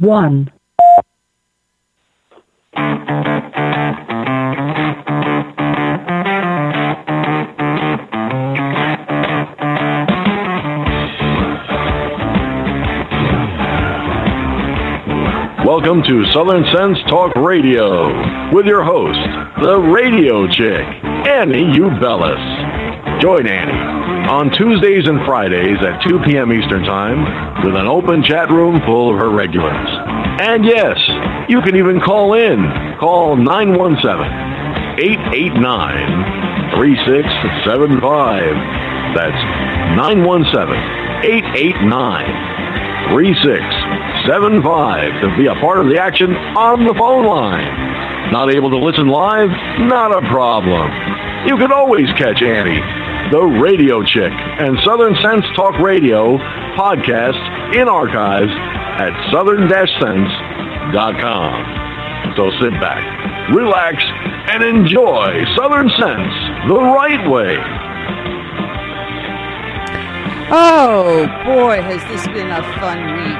1. Welcome to Southern Sense Talk Radio with your host, the radio chick, Annie Ubelis. Join Annie on Tuesdays and Fridays at 2 p.m. Eastern Time with an open chat room full of her regulars. And yes, you can even call in. Call 917-889-3675. That's 917-889-3675 to be a part of the action on the phone line. Not able to listen live? Not a problem. You can always catch Annie, the radio chick, and Southern Sense Talk Radio podcast in archives at southern-sense.com. So sit back, relax, and enjoy Southern Sense the right way. Oh, boy, has this been a fun week.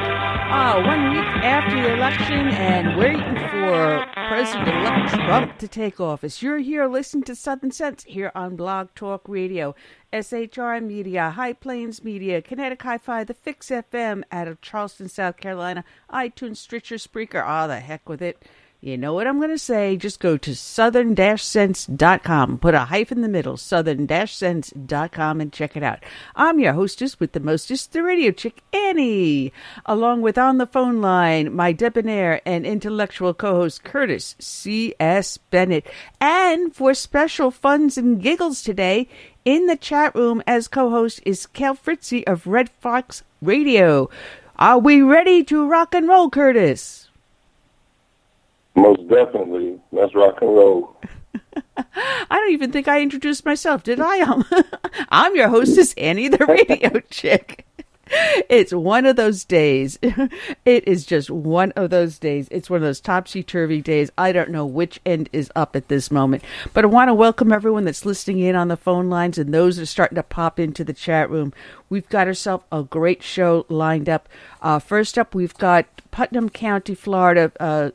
1 week after the election and waiting for President-elect Trump to take office. You're here listening to Southern Sense here on Blog Talk Radio, SHR Media, High Plains Media, Kinetic Hi-Fi, The Fix FM out of Charleston, South Carolina, iTunes, Stitcher, Spreaker. Oh, the heck with it. You know what I'm going to say. Just go to southern-sense.com. Put a hyphen in the middle, southern-sense.com, and check it out. I'm your hostess with the mostest, the radio chick, Annie. Along with on the phone line, my debonair and intellectual co-host, Curtis C.S. Bennett. And for special funs and giggles today, in the chat room as co-host is Cal Fritzy of Red Fox Radio. Are we ready to rock and roll, Curtis? Most definitely. Let's rock and roll. I don't even think I introduced myself, did I? I'm your hostess, Annie, the radio chick. It's one of those days. It is just one of those days. It's one of those topsy-turvy days. I don't know which end is up at this moment. But I want to welcome everyone that's listening in on the phone lines and those that are starting to pop into the chat room. We've got ourselves a great show lined up. First up, we've got Putnam County, Florida,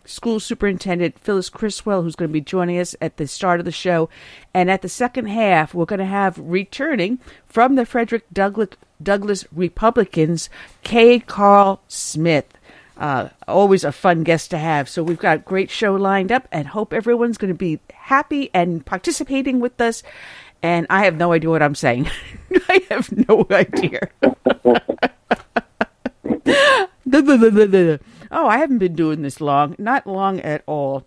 School Superintendent Phyllis Criswell, who's going to be joining us at the start of the show. And at the second half, we're going to have returning from the Frederick Douglass Republicans, KCarl Smith. Always a fun guest to have. So we've got a great show lined up and hope everyone's going to be happy and participating with us. And I have no idea what I'm saying. I have no idea. Oh, I haven't been doing this long. Not long at all.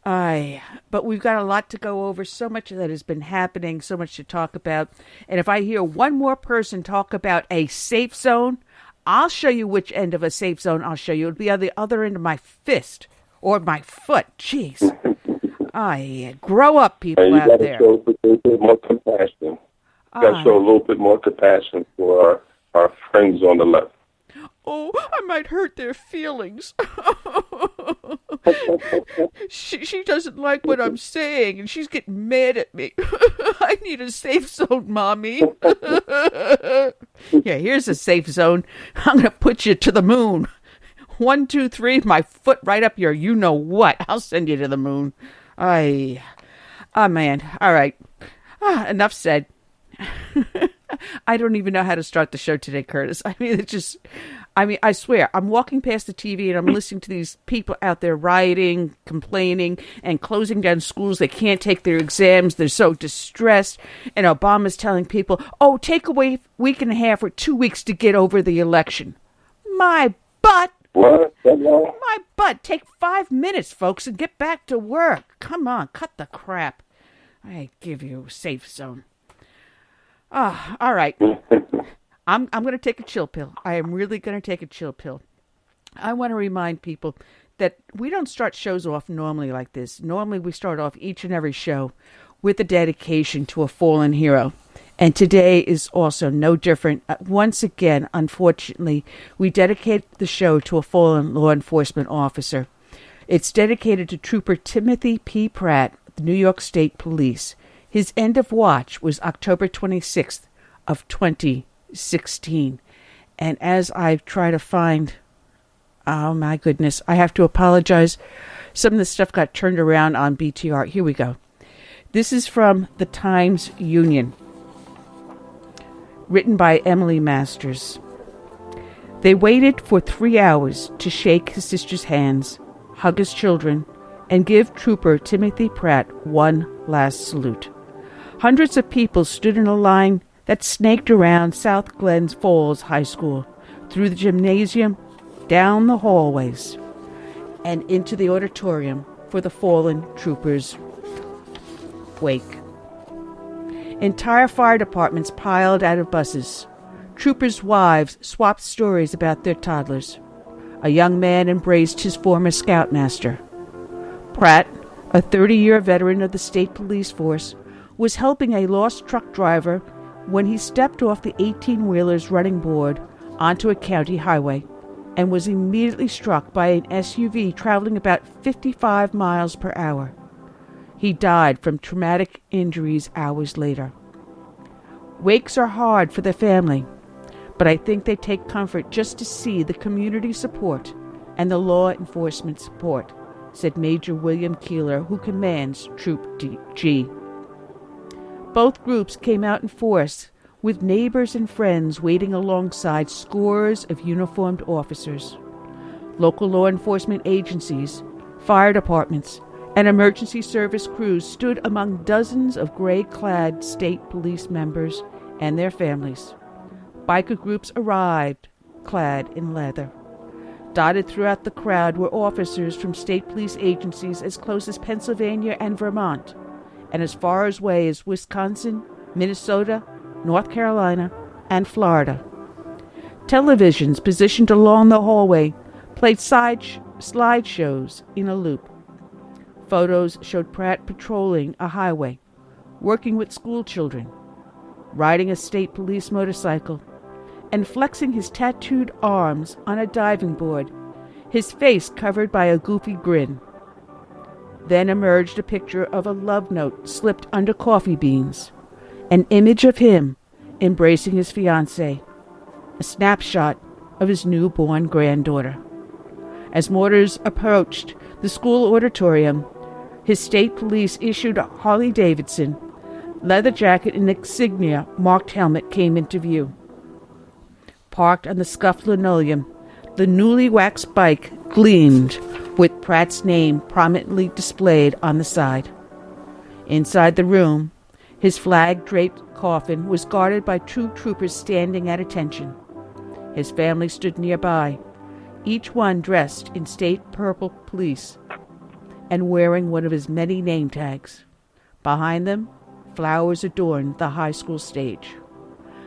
But we've got a lot to go over. So much that has been happening. So much to talk about. And if I hear one more person talk about a safe zone, I'll show you which end of a safe zone I'll show you. It'll be on the other end of my fist or my foot. Jeez. Grow up, people out there. You got to show a little bit more compassion. You got to show a little bit more compassion for our friends on the left. Oh, I might hurt their feelings. She doesn't like what I'm saying, and she's getting mad at me. I need a safe zone, Mommy. Yeah, here's a safe zone. I'm going to put you to the moon. 1, 2, 3, my foot right up your you-know-what. I'll send you to the moon. Oh, man. All right. Enough said. I don't even know how to start the show today, Curtis. I swear, I'm walking past the TV and I'm listening to these people out there rioting, complaining, and closing down schools. They can't take their exams. They're so distressed. And Obama's telling people, oh, take a week and a half or 2 weeks to get over the election. My butt. What? My butt. Take 5 minutes, folks, and get back to work. Come on, cut the crap. I give you a safe zone. All right. I'm going to take a chill pill. I am really going to take a chill pill. I want to remind people that we don't start shows off normally like this. Normally we start off each and every show with a dedication to a fallen hero. And today is also no different. Once again, unfortunately, we dedicate the show to a fallen law enforcement officer. It's dedicated to Trooper Timothy P. Pratt, the New York State Police. His end of watch was October 26th of 2016. And as I try to find Oh, my goodness. I have to apologize. Some of the stuff got turned around on BTR. Here we go. This is from the Times-Union, written by Emily Masters. They waited for 3 hours to shake his sister's hands, hug his children, and give Trooper Timothy Pratt one last salute. Hundreds of people stood in a line that snaked around South Glens Falls High School, through the gymnasium, down the hallways, and into the auditorium for the fallen trooper's wake. Entire fire departments piled out of buses. Troopers' wives swapped stories about their toddlers. A young man embraced his former scoutmaster. Pratt, a 30-year veteran of the state police force, was helping a lost truck driver when he stepped off the 18-wheeler's running board onto a county highway and was immediately struck by an SUV traveling about 55 miles per hour. He died from traumatic injuries hours later. Wakes are hard for the family, but I think they take comfort just to see the community support and the law enforcement support, said Major William Keeler, who commands Troop G. Both groups came out in force, with neighbors and friends waiting alongside scores of uniformed officers. Local law enforcement agencies, fire departments, and emergency service crews stood among dozens of gray-clad state police members and their families. Biker groups arrived, clad in leather. Dotted throughout the crowd were officers from state police agencies as close as Pennsylvania and Vermont, and as far away as Wisconsin, Minnesota, North Carolina, and Florida. Televisions positioned along the hallway played slideshows in a loop. Photos showed Pratt patrolling a highway, working with school children, riding a state police motorcycle, and flexing his tattooed arms on a diving board, his face covered by a goofy grin. Then emerged a picture of a love note slipped under coffee beans, an image of him embracing his fiancée, a snapshot of his newborn granddaughter. As mortars approached the school auditorium, his state police issued a Harley-Davidson, leather jacket and insignia marked helmet came into view. Parked on the scuffed linoleum, the newly waxed bike gleamed with Pratt's name prominently displayed on the side. Inside the room, his flag-draped coffin was guarded by 2 troopers standing at attention. His family stood nearby, each one dressed in state purple police and wearing one of his many name tags. Behind them, flowers adorned the high school stage.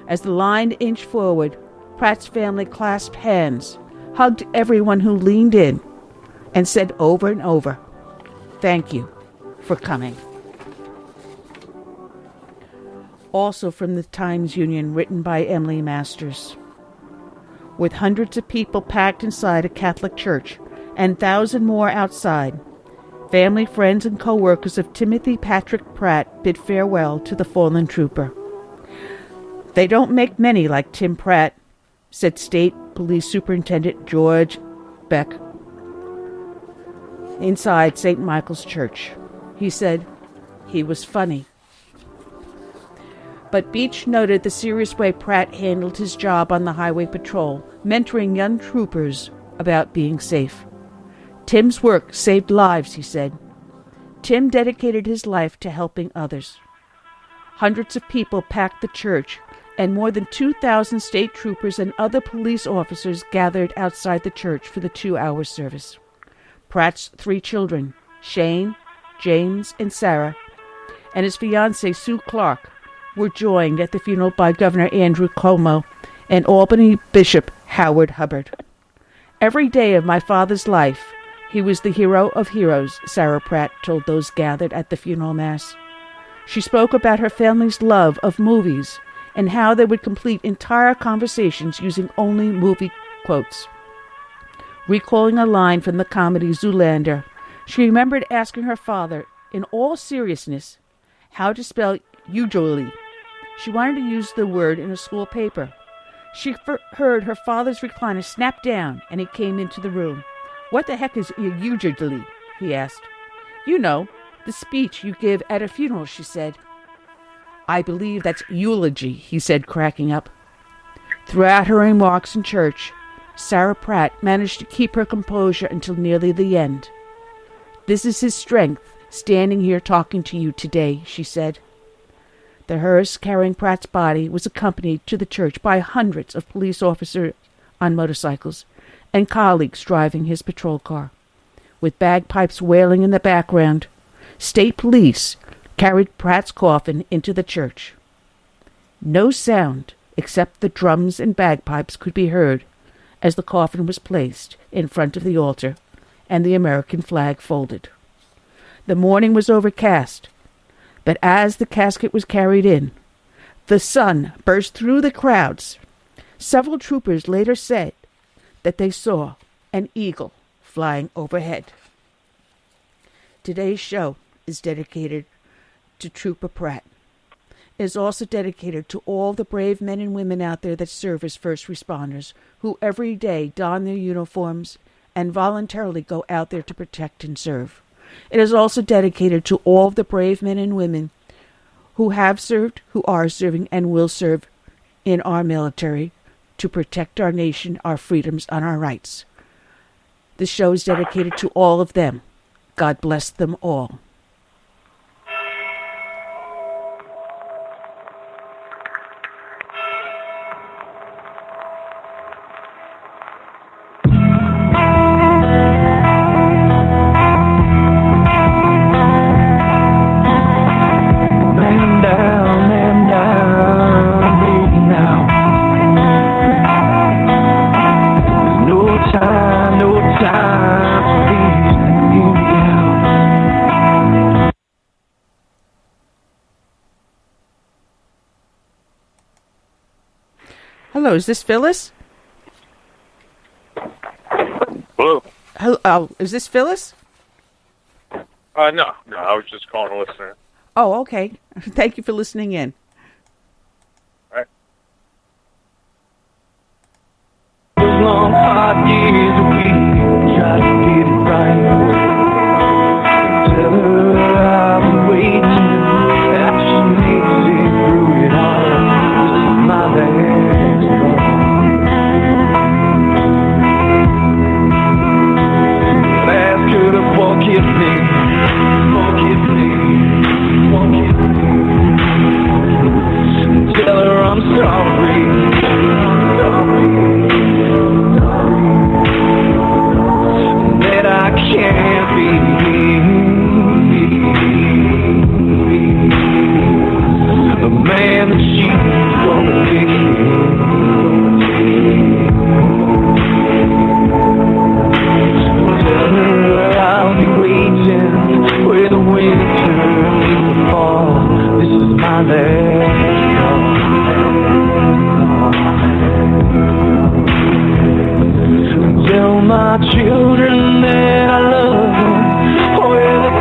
As the line inched forward, Pratt's family clasped hands, hugged everyone who leaned in, and said over and over, "Thank you for coming." Also from the Times-Union, written by Emily Masters. With hundreds of people packed inside a Catholic church and 1,000 more outside, family, friends, and co-workers of Timothy Patrick Pratt bid farewell to the fallen trooper. "They don't make many like Tim Pratt," said State Police Superintendent George Beck inside St. Michael's Church. He said, "He was funny." But Beach noted the serious way Pratt handled his job on the highway patrol, mentoring young troopers about being safe. "Tim's work saved lives," he said. "Tim dedicated his life to helping others." Hundreds of people packed the church, and more than 2,000 state troopers and other police officers gathered outside the church for the 2-hour service. Pratt's 3 children, Shane, James, and Sarah, and his fiancée Sue Clark, were joined at the funeral by Governor Andrew Cuomo and Albany Bishop Howard Hubbard. "Every day of my father's life, he was the hero of heroes," Sarah Pratt told those gathered at the funeral mass. She spoke about her family's love of movies and how they would complete entire conversations using only movie quotes. Recalling a line from the comedy Zoolander, she remembered asking her father, in all seriousness, how to spell usually. She wanted to use the word in a school paper. She heard her father's recliner snap down, and he came into the room. "What the heck is a eulogy?" he asked. "You know, the speech you give at a funeral," she said. "I believe that's eulogy," he said, cracking up. Throughout her remarks in church, Sarah Pratt managed to keep her composure until nearly the end. "This is his strength, standing here talking to you today," she said. The hearse carrying Pratt's body was accompanied to the church by hundreds of police officers on motorcycles and colleagues driving his patrol car. With bagpipes wailing in the background, state police carried Pratt's coffin into the church. No sound except the drums and bagpipes could be heard as the coffin was placed in front of the altar and the American flag folded. The morning was overcast, but as the casket was carried in, the sun burst through the crowds. Several troopers later said that they saw an eagle flying overhead. Today's show is dedicated to Trooper Pratt. It is also dedicated to all the brave men and women out there that serve as first responders, who every day don their uniforms and voluntarily go out there to protect and serve. It is also dedicated to all the brave men and women who have served, who are serving, and will serve in our military to protect our nation, our freedoms, and our rights. This show is dedicated to all of them. God bless them all. Hello, is this Phyllis? Hello. Hello, is this Phyllis? No, I was just calling a listener. Oh, okay. Thank you for listening in. All right. Long hard years we try to get it right. Tell her I've been waiting. That she makes it through it all. This is my last call. But ask her to forgive me, forgive me, forgive me. Tell her I'm sorry, I'm sorry. That I can't be the man that she's gonna be. Tell her I'll be waiting where the winter meets the fall. This is my last call. Tell my children that I love them. Oh, yeah.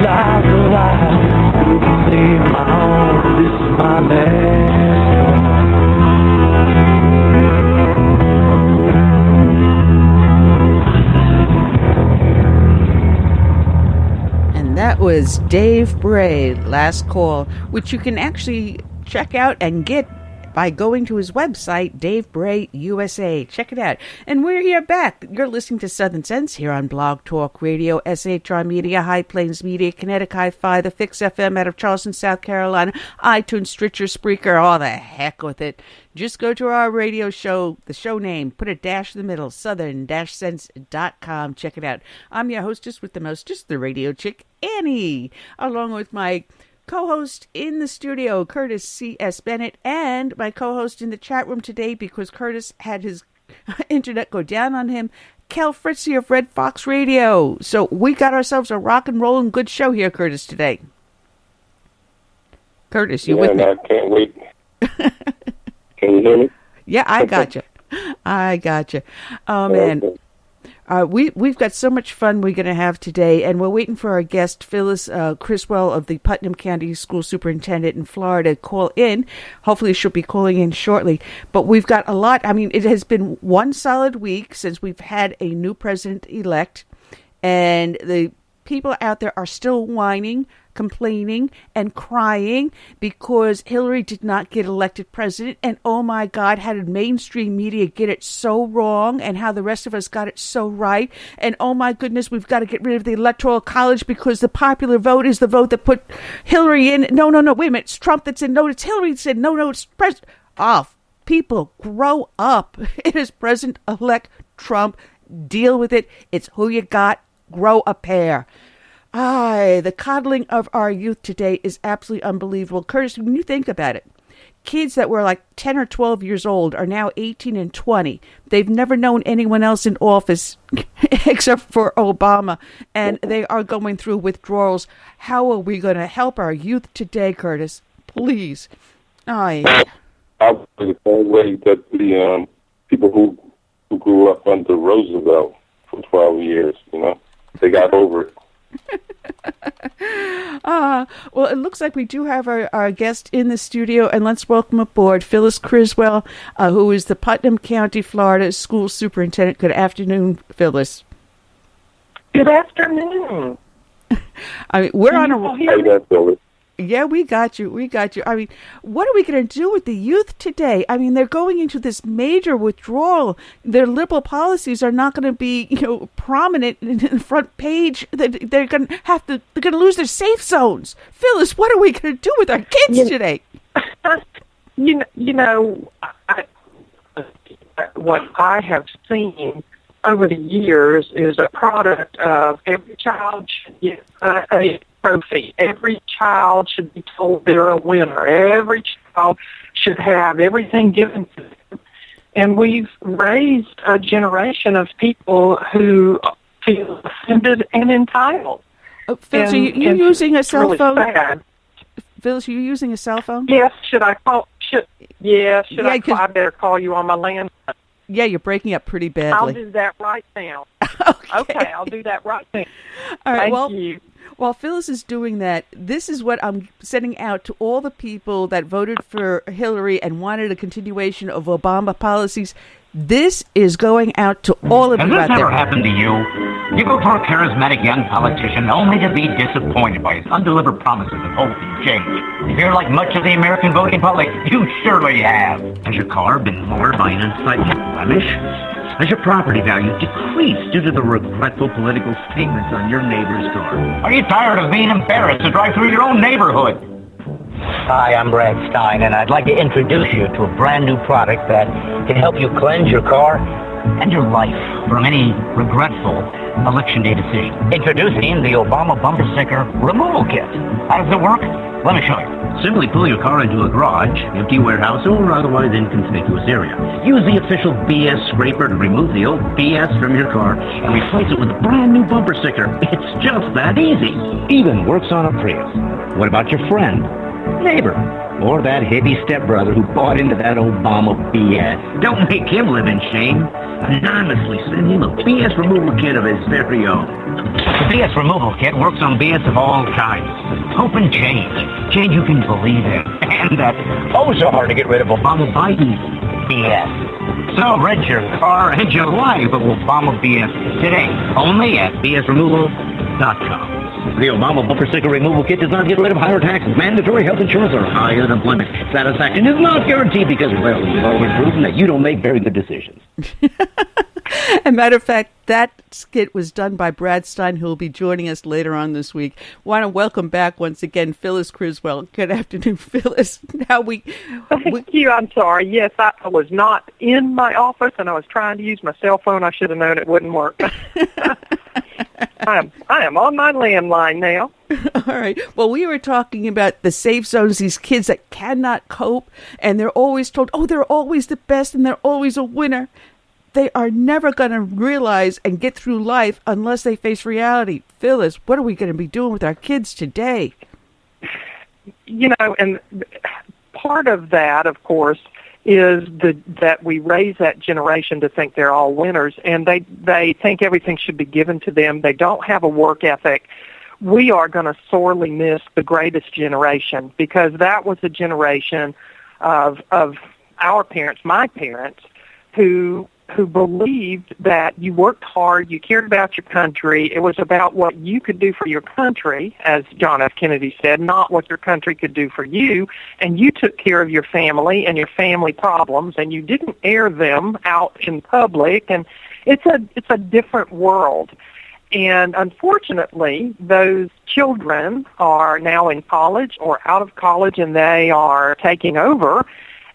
like a lie. You can say my own, this is my last. That was Dave Bray, Last Call, which you can actually check out and get by going to his website, Dave Bray USA. Check it out. And we're here back. You're listening to Southern Sense here on Blog Talk Radio, SHR Media, High Plains Media, Kinetic Hi-Fi, The Fix FM out of Charleston, South Carolina, iTunes, Stitcher, Spreaker, all the heck with it. Just go to our radio show, the show name, put a dash in the middle, southern-sense.com. Check it out. I'm your hostess with the mostest, the radio chick, Annie, along with my co-host in the studio, Curtis C.S. Bennett, and my co-host in the chat room today, because Curtis had his internet go down on him, Kel Fritzy of Red Fox Radio. So we got ourselves a rock and roll and good show here, Curtis, today. Curtis, you with me? I can't wait. Can you hear me? Yeah, I got you. Oh, man. We've got so much fun we're going to have today, and we're waiting for our guest, Phyllis Criswell of the Putnam County School Superintendent in Florida, to call in. Hopefully she'll be calling in shortly. But we've got a lot. I mean, it has been one solid week since we've had a new president-elect, and the people out there are still whining, complaining, and crying because Hillary did not get elected president. And oh my God, how did mainstream media get it so wrong, and how the rest of us got it so right. And oh my goodness, we've got to get rid of the Electoral College because the popular vote is the vote that put Hillary in. No, wait a minute. It's Trump that said no, it's Hillary that said no, it's President. Oh, people, grow up. It is President-elect Trump. Deal with it. It's who you got. Grow a pair. The coddling of our youth today is absolutely unbelievable. Curtis, when you think about it, kids that were like 10 or 12 years old are now 18 and 20. They've never known anyone else in office except for Obama, and they are going through withdrawals. How are we going to help our youth today, Curtis? Please. I was the same way that the people who grew up under Roosevelt for 12 years, they got over it. Well, it looks like we do have our guest in the studio, and let's welcome aboard Phyllis Criswell, who is the Putnam County, Florida School Superintendent. Good afternoon, Phyllis. Good afternoon. I mean, we're on a... Hey there, Phyllis. Yeah, we got you. I mean, what are we going to do with the youth today? I mean, they're going into this major withdrawal. Their liberal policies are not going to be, prominent in the front page. They're going to lose their safe zones. Phyllis, what are we going to do with our kids today? What I have seen over the years is a product of every child should get a trophy. Every child should be told they're a winner. Every child should have everything given to them. And we've raised a generation of people who feel offended and entitled. Phyllis, are you using a cell really phone? Sad. Phyllis, are you using a cell phone? Yes. Should I call? I better call you on my landline. Yeah, you're breaking up pretty badly. I'll do that right now. Okay, I'll do that right now. All right, Thank you. While Phyllis is doing that, this is what I'm sending out to all the people that voted for Hillary and wanted a continuation of Obama policies. This is going out to all of you out there. Has this ever happened to you? You vote for a charismatic young politician only to be disappointed by his undelivered promises of hope and change. If you're like much of the American voting public, you surely have. Has your car been marred by an unsightly blemish? Has your property value decreased due to the regretful political statements on your neighbor's car? Are you tired of being embarrassed to drive through your own neighborhood? Hi, I'm Brad Stein, and I'd like to introduce you to a brand new product that can help you cleanse your car and your life from any regretful election day decision. Introducing the Obama Bumper Sticker Removal Kit. How does it work? Let me show you. Simply pull your car into a garage, empty warehouse, or otherwise inconspicuous area. Use the official BS scraper to remove the old BS from your car and replace it with a brand new bumper sticker. It's just that easy. Even works on a Prius. What about your friend, neighbor, Or that hippie stepbrother who bought into that Obama BS. Don't make him live in shame. Anonymously send him a BS removal kit of his very own. The BS removal kit works on BS of all kinds. Hope and change. Change you can believe in. And that oh so hard to get rid of Obama Biden's BS. So rid your car and your life of Obama BS today. Only at bsremoval.com. The Obama bumper sticker removal kit does not get rid of higher taxes, mandatory health insurance, or high unemployment. Satisfaction is not guaranteed because, well, you've always proven that you don't make very good decisions. As a matter of fact, that skit was done by Brad Stein, who will be joining us later on this week. Want to welcome back once again Phyllis Criswell. Good afternoon, Phyllis. Thank you. I'm sorry. Yes, I was not in my office, and I was trying to use my cell phone. I should have known it wouldn't work. I am on my landline now. All right. Well, we were talking about the safe zones, these kids that cannot cope, and they're always told, oh, they're always the best and they're always a winner. They are never going to realize and get through life unless they face reality. Phyllis, what are we going to be doing with our kids today? You know, and part of that, of course, is that we raise that generation to think they're all winners, and they think everything should be given to them. They don't have a work ethic. We are going to sorely miss the greatest generation, because that was a generation of our parents, my parents, who believed that you worked hard, you cared about your country. It was about what you could do for your country, as John F. Kennedy said, not what your country could do for you. And you took care of your family and your family problems, and you didn't air them out in public. And it's a different world. And unfortunately, those children are now in college or out of college, and they are taking over.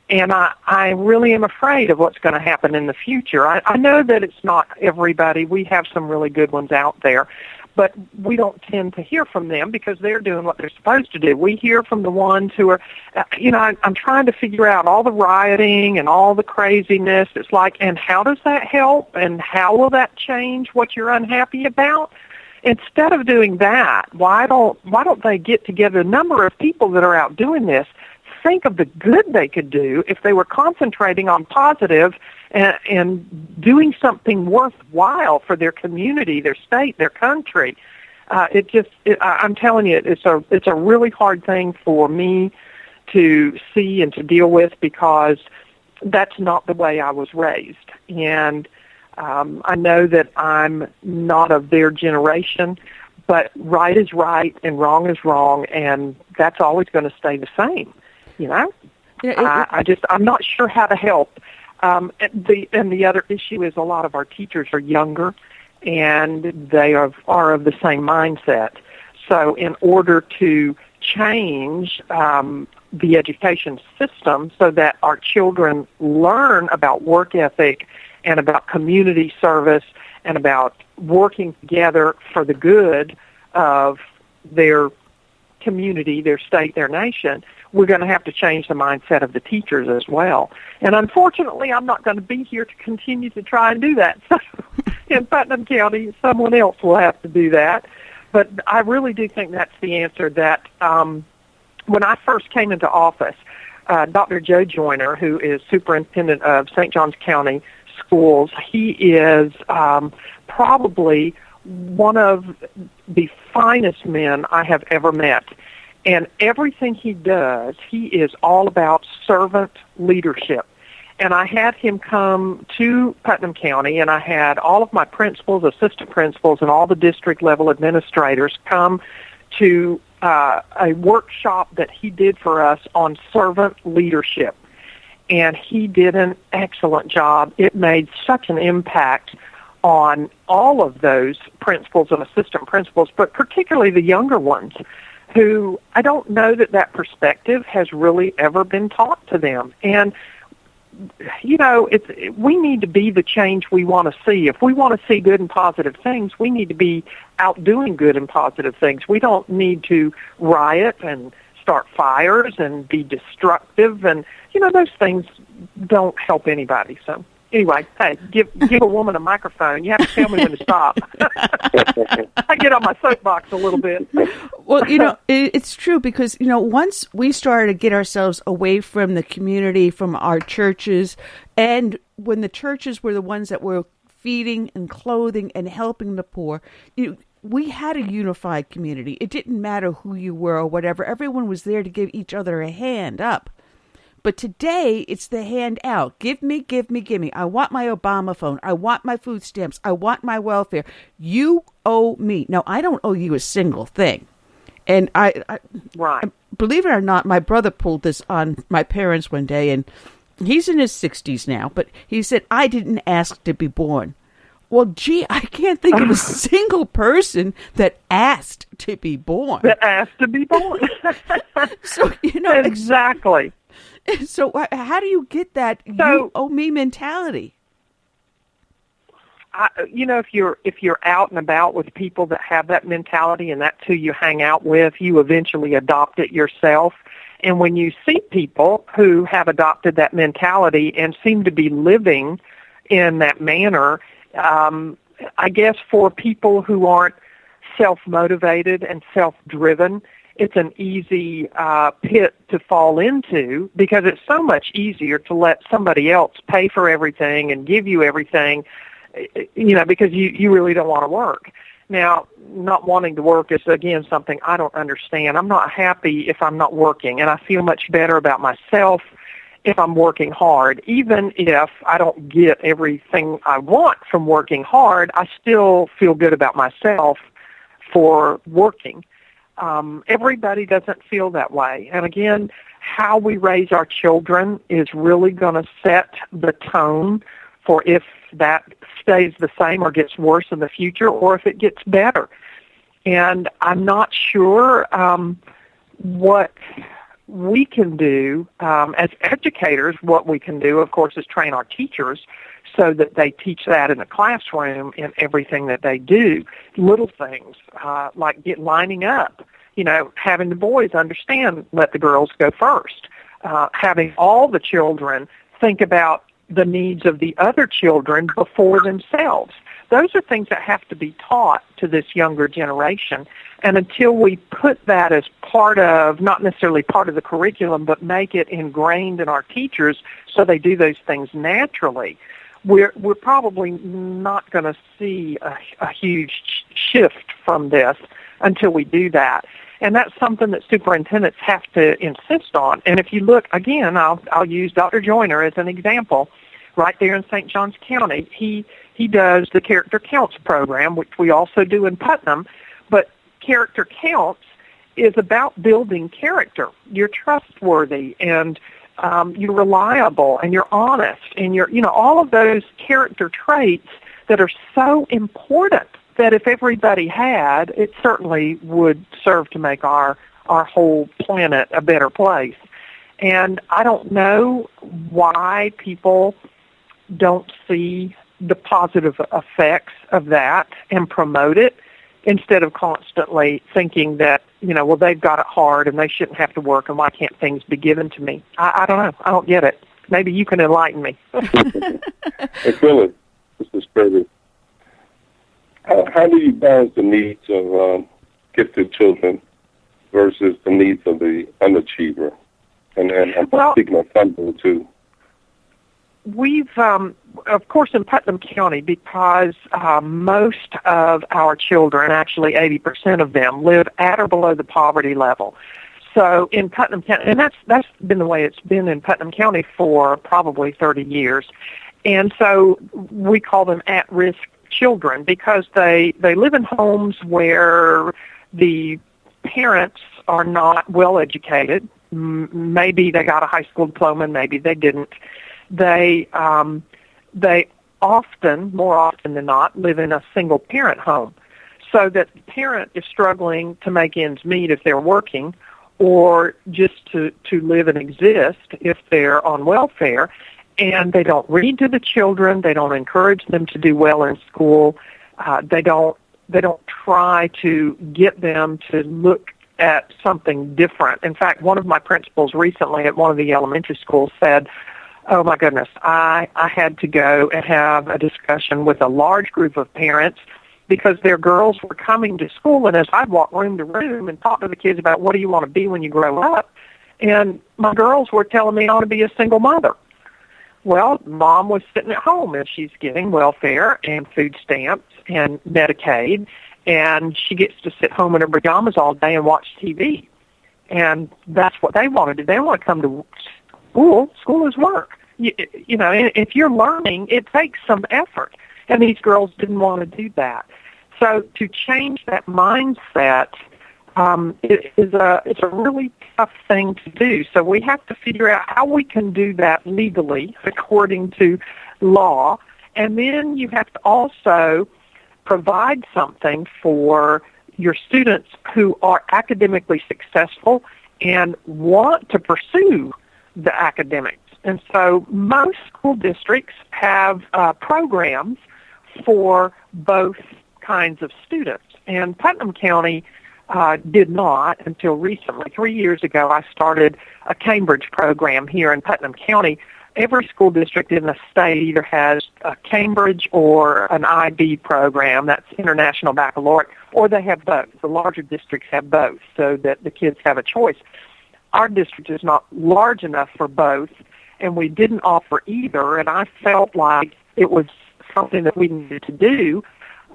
And I really am afraid of what's going to happen in the future. I know that it's not everybody. We have some really good ones out there, but we don't tend to hear from them because they're doing what they're supposed to do. We hear from the ones who are, I'm trying to figure out all the rioting and all the craziness. It's like, and how does that help? And how will that change what you're unhappy about? Instead of doing that, why don't they get together, a number of people that are out doing this, think of the good they could do if they were concentrating on positive and doing something worthwhile for their community, their state, their country. I'm telling you, it's a really hard thing for me to see and to deal with, because that's not the way I was raised. And I know that I'm not of their generation, but right is right and wrong is wrong, and that's always going to stay the same. You know, I'm not sure how to help. And the other issue is a lot of our teachers are younger, and they are of the same mindset. So in order to change the education system so that our children learn about work ethic and about community service and about working together for the good of their community, their state, their nation, we're going to have to change the mindset of the teachers as well. And unfortunately, I'm not going to be here to continue to try and do that. So in Putnam County, someone else will have to do that. But I really do think that's the answer. That when I first came into office, Dr. Joe Joyner, who is superintendent of St. Johns County Schools, he is probably one of the finest men I have ever met. And everything he does, he is all about servant leadership. And I had him come to Putnam County, and I had all of my principals, assistant principals, and all the district-level administrators come to a workshop that he did for us on servant leadership. And he did an excellent job. It made such an impact on all of those principals and assistant principals, but particularly the younger ones, who I don't know that perspective has really ever been taught to them. And, you know, we need to be the change we want to see. If we want to see good and positive things, we need to be out doing good and positive things. We don't need to riot and start fires and be destructive. And, you know, those things don't help anybody. So Anyway, hey, give a woman a microphone. You have to tell me when to stop. I get on my soapbox a little bit. Well, it's true because, once we started to get ourselves away from the community, from our churches, and when the churches were the ones that were feeding and clothing and helping the poor, we had a unified community. It didn't matter who you were or whatever. Everyone was there to give each other a hand up. But today, it's the hand out. Give me, give me, give me. I want my Obama phone. I want my food stamps. I want my welfare. You owe me. No, I don't owe you a single thing. And right. Believe it or not, my brother pulled this on my parents one day, and he's in his 60s now, but he said, I didn't ask to be born. Well, gee, I can't think of a single person that asked to be born. So, Exactly. So how do you get that you owe me mentality? If you're out and about with people that have that mentality and that's who you hang out with, you eventually adopt it yourself. And when you see people who have adopted that mentality and seem to be living in that manner, I guess for people who aren't self-motivated and self-driven, it's an easy pit to fall into because it's so much easier to let somebody else pay for everything and give you everything, because you really don't want to work. Now, not wanting to work is, again, something I don't understand. I'm not happy if I'm not working, and I feel much better about myself if I'm working hard. Even if I don't get everything I want from working hard, I still feel good about myself for working. Everybody doesn't feel that way. And again, how we raise our children is really going to set the tone for if that stays the same or gets worse in the future or if it gets better. And I'm not sure what we can do as educators. What we can do, of course, is train our teachers so that they teach that in the classroom in everything that they do. Little things like lining up, having the boys understand, let the girls go first, having all the children think about the needs of the other children before themselves. Those are things that have to be taught to this younger generation. And until we put that as part of, not necessarily part of the curriculum, but make it ingrained in our teachers so they do those things naturally, we're probably not going to see a huge shift from this until we do that. And that's something that superintendents have to insist on. And if you look, again, I'll use Dr. Joyner as an example. Right there in St. Johns County, he does the Character Counts program, which we also do in Putnam. But Character Counts is about building character. You're trustworthy and you're reliable and you're honest and you're, all of those character traits that are so important that if everybody had, it certainly would serve to make our whole planet a better place. And I don't know why people don't see the positive effects of that and promote it instead of constantly thinking that, they've got it hard and they shouldn't have to work and why can't things be given to me? I don't know. I don't get it. Maybe you can enlighten me. Hey, Phyllis, this is Curtis. How do you balance the needs of gifted children versus the needs of the underachiever? And I'm speaking of funding, too. We've, of course, in Putnam County, because most of our children, actually 80% of them, live at or below the poverty level. So in Putnam County, and that's been the way it's been in Putnam County for probably 30 years. And so we call them at-risk children because they live in homes where the parents are not well educated. Maybe they got a high school diploma, maybe they didn't. They often, more often than not, live in a single-parent home, so that the parent is struggling to make ends meet if they're working, or just to live and exist if they're on welfare. And they don't read to the children. They don't encourage them to do well in school. They don't try to get them to look at something different. In fact, one of my principals recently at one of the elementary schools said, Oh, my goodness. I had to go and have a discussion with a large group of parents because their girls were coming to school, and as I'd walk room to room and talk to the kids about what do you want to be when you grow up, and my girls were telling me I ought to be a single mother. Well, Mom was sitting at home, and she's getting welfare and food stamps and Medicaid, and she gets to sit home in her pajamas all day and watch TV. And that's what they want to do. They want to come to school. School is work. You know, if you're learning, it takes some effort. And these girls didn't want to do that. So to change that mindset, it's a really tough thing to do. So we have to figure out how we can do that legally according to law. And then you have to also provide something for your students who are academically successful and want to pursue the academics. And so most school districts have programs for both kinds of students. And Putnam County did not until recently. 3 years ago, I started a Cambridge program here in Putnam County. Every school district in the state either has a Cambridge or an IB program, that's International Baccalaureate, or they have both. The larger districts have both so that the kids have a choice. Our district is not large enough for both, and we didn't offer either, and I felt like it was something that we needed to do.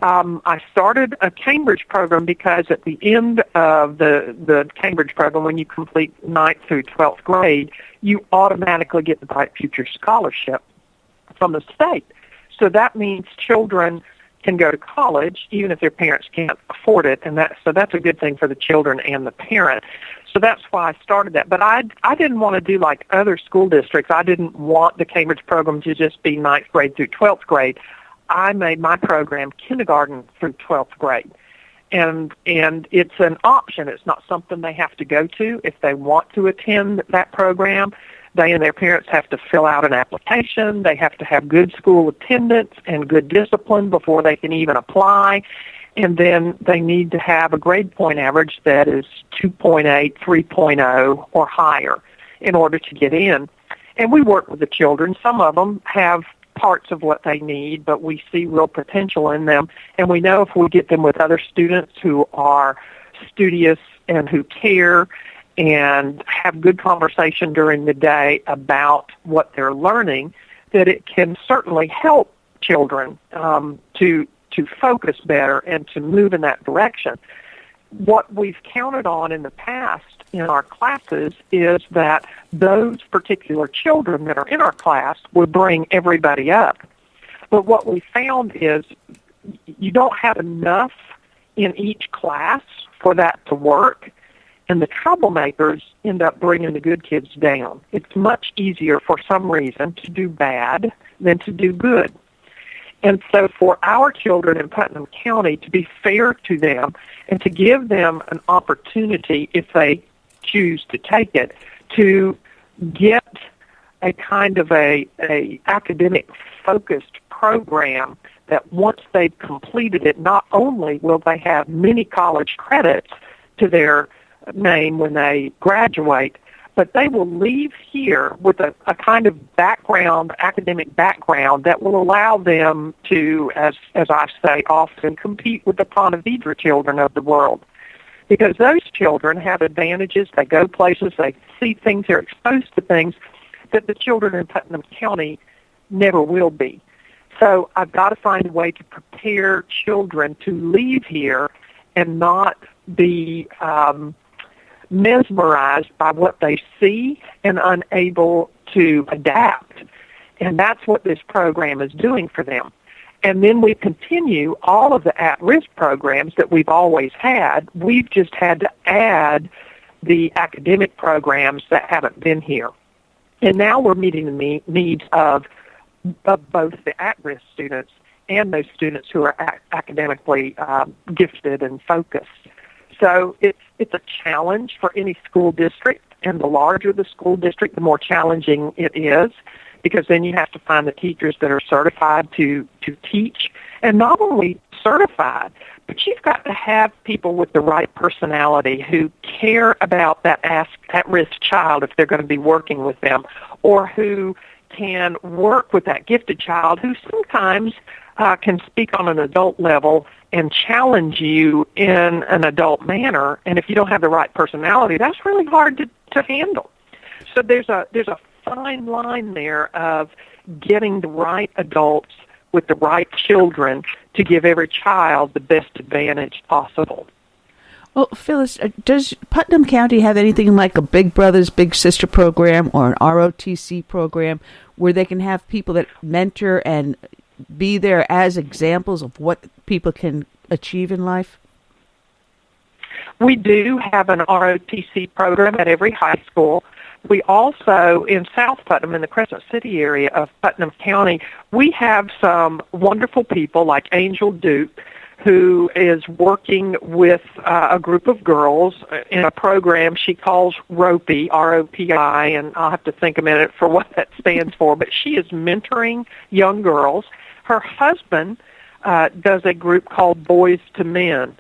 I started a Cambridge program because at the end of the Cambridge program, when you complete 9th through 12th grade, you automatically get the Bright Future Scholarship from the state. So that means children can go to college even if their parents can't afford it, and that's a good thing for the children and the parent. So that's why I started that. But I didn't want to do like other school districts. I didn't want the Cambridge program to just be 9th grade through 12th grade. I made my program kindergarten through 12th grade. And it's an option. It's not something they have to go to. If they want to attend that program, they and their parents have to fill out an application. They have to have good school attendance and good discipline before they can even apply. And then they need to have a grade point average that is 2.8, 3.0, or higher in order to get in. And we work with the children. Some of them have parts of what they need, but we see real potential in them. And we know if we get them with other students who are studious and who care and have good conversation during the day about what they're learning, that it can certainly help children to focus better and to move in that direction. What we've counted on in the past in our classes is that those particular children that are in our class would bring everybody up. But what we found is you don't have enough in each class for that to work, and the troublemakers end up bringing the good kids down. It's much easier for some reason to do bad than to do good. And so for our children in Putnam County, to be fair to them and to give them an opportunity, if they choose to take it, to get a kind of a academic focused program that once they've completed it, not only will they have many college credits to their name when they graduate, but they will leave here with a kind of background, academic background, that will allow them to, as I say often, compete with the Ponte Vedra children of the world. Because those children have advantages, they go places, they see things, they're exposed to things that the children in Putnam County never will be. So I've got to find a way to prepare children to leave here and not be mesmerized by what they see and unable to adapt. And that's what this program is doing for them. And then we continue all of the at-risk programs that we've always had. We've just had to add the academic programs that haven't been here. And now we're meeting the needs of both the at-risk students and those students who are academically gifted and focused. So it's a challenge for any school district, and the larger the school district, the more challenging it is, because then you have to find the teachers that are certified to teach, and not only certified, but you've got to have people with the right personality who care about that at-risk child if they're going to be working with them, or who can work with that gifted child who sometimes can speak on an adult level and challenge you in an adult manner. And if you don't have the right personality, that's really hard to handle. So there's a fine line there of getting the right adults with the right children to give every child the best advantage possible. Well, Phyllis, does Putnam County have anything like a Big Brothers Big Sister program or an ROTC program where they can have people that mentor and be there as examples of what people can achieve in life? We do have an ROTC program at every high school. We also, in South Putnam, in the Crescent City area of Putnam County, we have some wonderful people like Angel Duke, who is working with a group of girls in a program she calls ROPI, R-O-P-I, and I'll have to think a minute for what that stands for, but she is mentoring young girls. Her husband does a group called Boys to Men,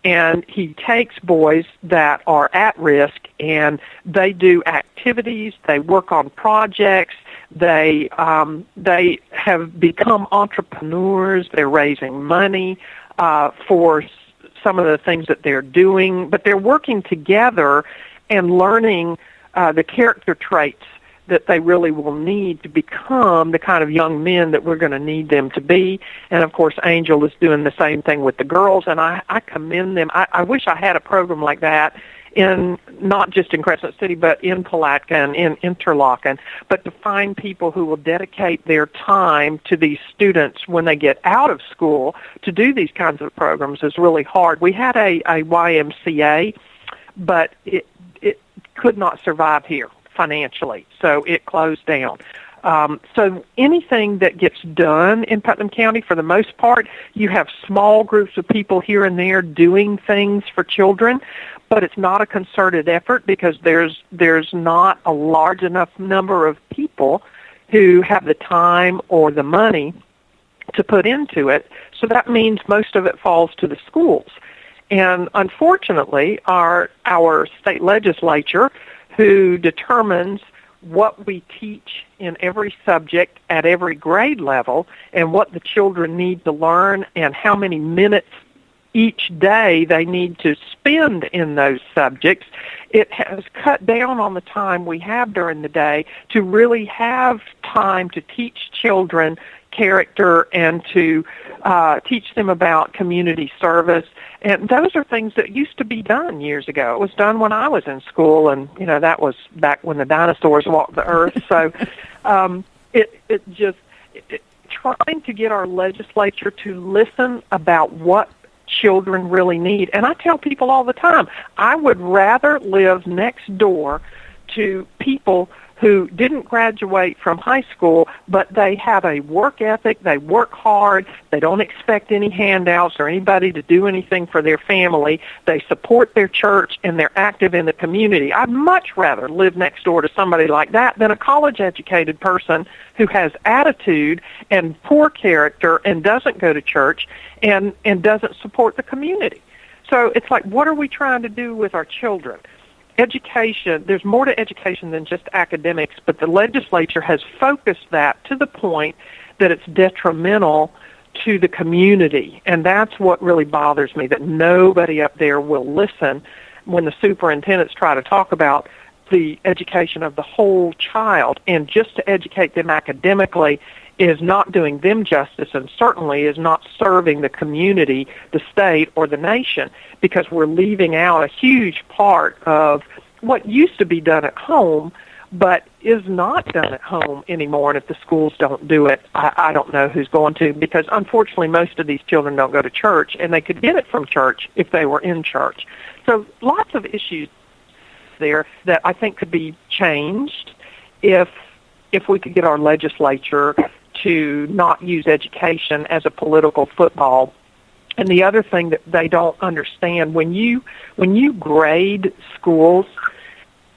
and he takes boys that are at risk, and they do activities, they work on projects, they have become entrepreneurs, they're raising money for some of the things that they're doing, but they're working together and learning the character traits that they really will need to become the kind of young men that we're going to need them to be. And, of course, Angel is doing the same thing with the girls, and I commend them. I wish I had a program like that in not just in Crescent City, but in Palatka and in Interlochen, but to find people who will dedicate their time to these students when they get out of school to do these kinds of programs is really hard. We had a YMCA, but it could not survive here financially, so it closed down. So anything that gets done in Putnam County, for the most part, you have small groups of people here and there doing things for children, but it's not a concerted effort because there's not a large enough number of people who have the time or the money to put into it. So that means most of it falls to the schools. And unfortunately, our state legislature, who determines what we teach in every subject at every grade level and what the children need to learn and how many minutes each day they need to spend in those subjects, it has cut down on the time we have during the day to really have time to teach children character and to teach them about community service. And those are things that used to be done years ago. It was done when I was in school, and, that was back when the dinosaurs walked the earth. So trying to get our legislature to listen about what children really need. And I tell people all the time, I would rather live next door to people who didn't graduate from high school, but they have a work ethic, they work hard, they don't expect any handouts or anybody to do anything for their family, they support their church, and they're active in the community. I'd much rather live next door to somebody like that than a college-educated person who has attitude and poor character and doesn't go to church and doesn't support the community. So it's like, what are we trying to do with our children? Education, there's more to education than just academics, but the legislature has focused that to the point that it's detrimental to the community. And that's what really bothers me, that nobody up there will listen when the superintendents try to talk about the education of the whole child. And just to educate them academically is not doing them justice, and certainly is not serving the community, the state, or the nation, because we're leaving out a huge part of what used to be done at home, but is not done at home anymore. And if the schools don't do it, I don't know who's going to, because unfortunately most of these children don't go to church, and they could get it from church if they were in church. So lots of issues there that I think could be changed if we could get our legislature to not use education as a political football. And the other thing that they don't understand, when you grade schools,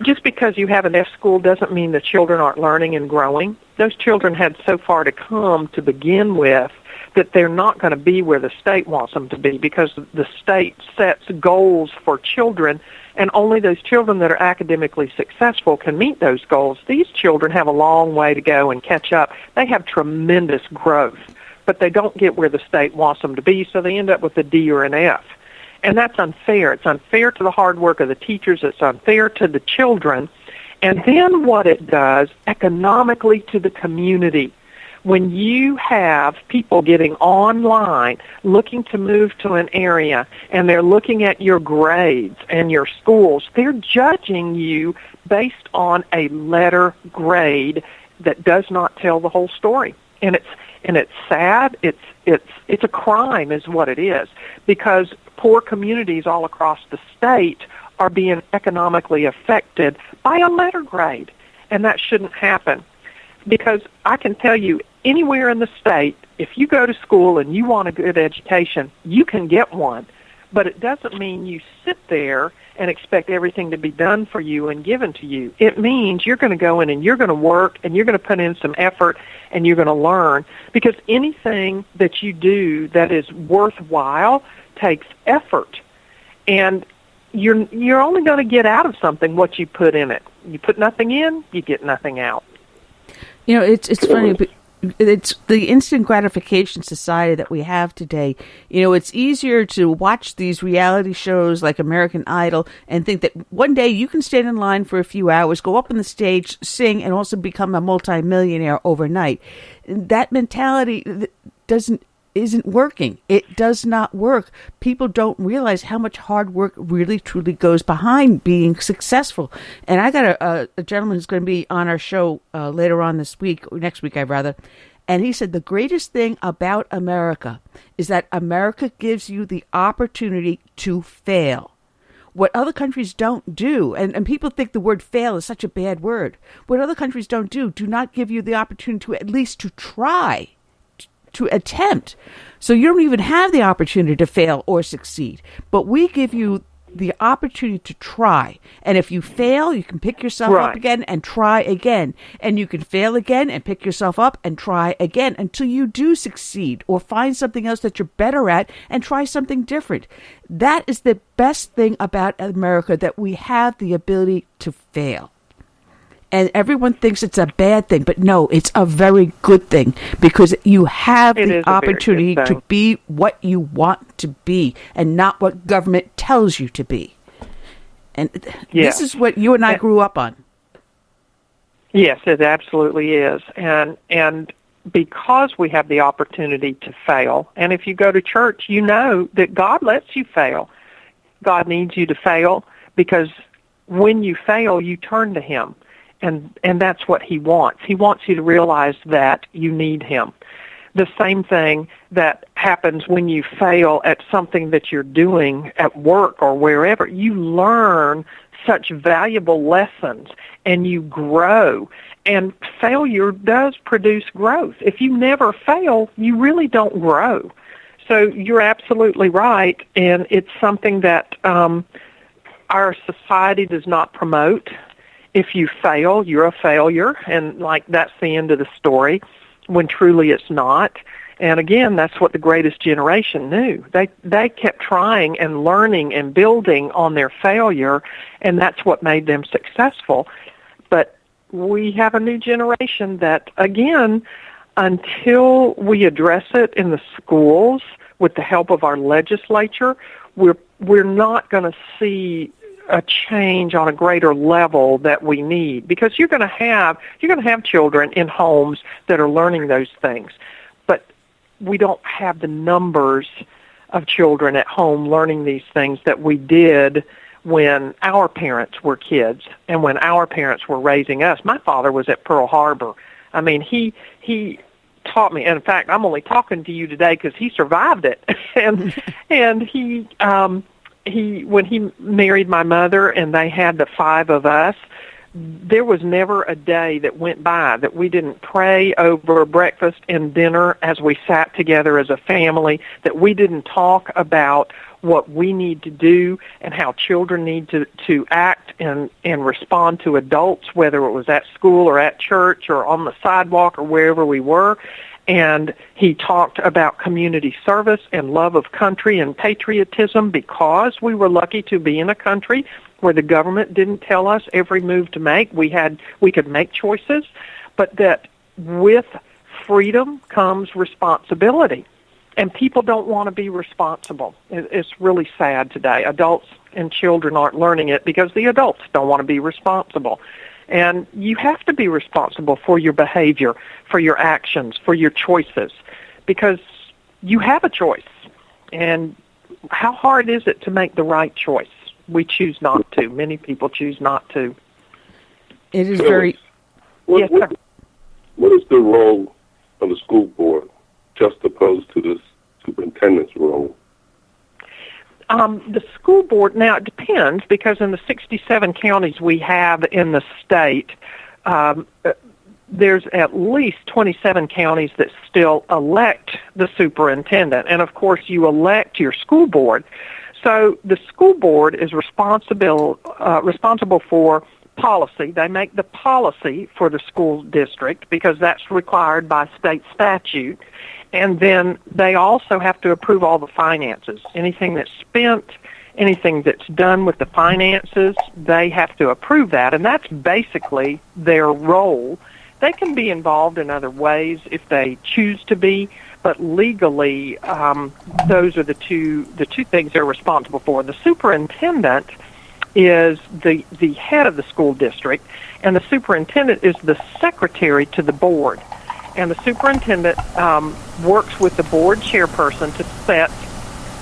just because you have an F school doesn't mean the children aren't learning and growing. Those children had so far to come to begin with that they're not going to be where the state wants them to be, because the state sets goals for children And only those children that are academically successful can meet those goals. These children have a long way to go and catch up. They have tremendous growth, but they don't get where the state wants them to be, so they end up with a D or an F. And that's unfair. It's unfair to the hard work of the teachers. It's unfair to the children. And then what it does economically to the community. When you have people getting online looking to move to an area and they're looking at your grades and your schools, they're judging you based on a letter grade that does not tell the whole story. And it's sad. It's a crime is what it is, because poor communities all across the state are being economically affected by a letter grade, and that shouldn't happen. Because I can tell you, anywhere in the state, if you go to school and you want a good education, you can get one. But it doesn't mean you sit there and expect everything to be done for you and given to you. It means you're going to go in and you're going to work and you're going to put in some effort and you're going to learn. Because anything that you do that is worthwhile takes effort. And you're only going to get out of something what you put in it. You put nothing in, you get nothing out. You know, it's funny, but it's the instant gratification society that we have today. You know, it's easier to watch these reality shows like American Idol and think that one day you can stand in line for a few hours, go up on the stage, sing, and also become a multimillionaire overnight. That mentality isn't working. It does not work. People don't realize how much hard work really truly goes behind being successful. And I got a gentleman who's going to be on our show later on this week, or next week, I'd rather. And he said the greatest thing about America is that America gives you the opportunity to fail. What other countries don't do, and people think the word fail is such a bad word. What other countries don't do not give you the opportunity to at least to try, to attempt. So you don't even have the opportunity to fail or succeed. But we give you the opportunity to try. And if you fail, you can pick yourself up again and try again. And you can fail again and pick yourself up and try again until you do succeed or find something else that you're better at and try something different. That is the best thing about America, that we have the ability to fail. And everyone thinks it's a bad thing, but no, it's a very good thing, because you have the opportunity to be what you want to be and not what government tells you to be. And this is what you and I grew up on. Yes, it absolutely is. And because we have the opportunity to fail, and if you go to church, you know that God lets you fail. God needs you to fail, because when you fail, you turn to Him. And that's what He wants. He wants you to realize that you need Him. The same thing that happens when you fail at something that you're doing at work or wherever. You learn such valuable lessons and you grow. And failure does produce growth. If you never fail, you really don't grow. So you're absolutely right, and it's something that our society does not promote. If you fail, you're a failure, and that's the end of the story, when truly it's not. And again, that's what the greatest generation knew. They kept trying and learning and building on their failure, and that's what made them successful. But we have a new generation that, again, until we address it in the schools with the help of our legislature, we're not going to see a change on a greater level that we need, because you're going to have children in homes that are learning those things, but we don't have the numbers of children at home learning these things that we did when our parents were kids and when our parents were raising us. My father was at Pearl Harbor. I mean, he taught me. And in fact, I'm only talking to you today because he survived it, and he when he married my mother and they had the 5 of us, there was never a day that went by that we didn't pray over breakfast and dinner as we sat together as a family, that we didn't talk about what we need to do and how children need to act and respond to adults, whether it was at school or at church or on the sidewalk or wherever we were. And he talked about community service and love of country and patriotism, because we were lucky to be in a country where the government didn't tell us every move to make. We could make choices, but that with freedom comes responsibility. And people don't want to be responsible. It's really sad today. Adults and children aren't learning it because the adults don't want to be responsible. And you have to be responsible for your behavior, for your actions, for your choices, because you have a choice. And how hard is it to make the right choice? We choose not to. Many people choose not to. It is very... Yes, sir. What is the role of the school board juxtaposed to the superintendent's role? The school board, now it depends, because in the 67 counties we have in the state, there's at least 27 counties that still elect the superintendent. And, of course, you elect your school board. So the school board is responsible for policy. They make the policy for the school district because that's required by state statute. And then they also have to approve all the finances. Anything that's spent, anything that's done with the finances, they have to approve that. And that's basically their role. They can be involved in other ways if they choose to be, but legally, those are the two things they're responsible for. The superintendent is the head of the school district, and the superintendent is the secretary to the board. And the superintendent works with the board chairperson to set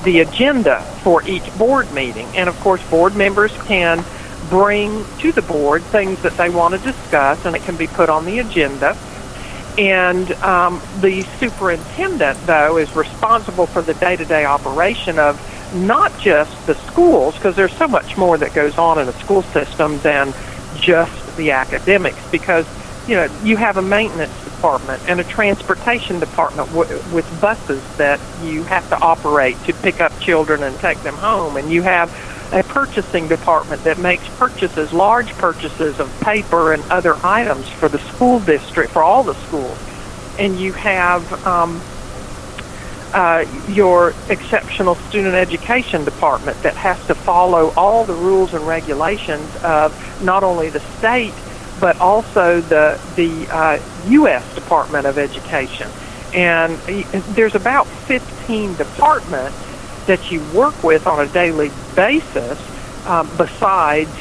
the agenda for each board meeting. And, of course, board members can bring to the board things that they want to discuss, and it can be put on the agenda. And the superintendent, though, is responsible for the day-to-day operation of not just the schools, because there's so much more that goes on in a school system than just the academics, because you have a maintenance department and a transportation department with buses that you have to operate to pick up children and take them home, and you have a purchasing department that makes purchases, large purchases of paper and other items for the school district, for all the schools. And you have your exceptional student education department that has to follow all the rules and regulations of not only the state, but also the U.S. Department of Education. And there's about 15 departments that you work with on a daily basis besides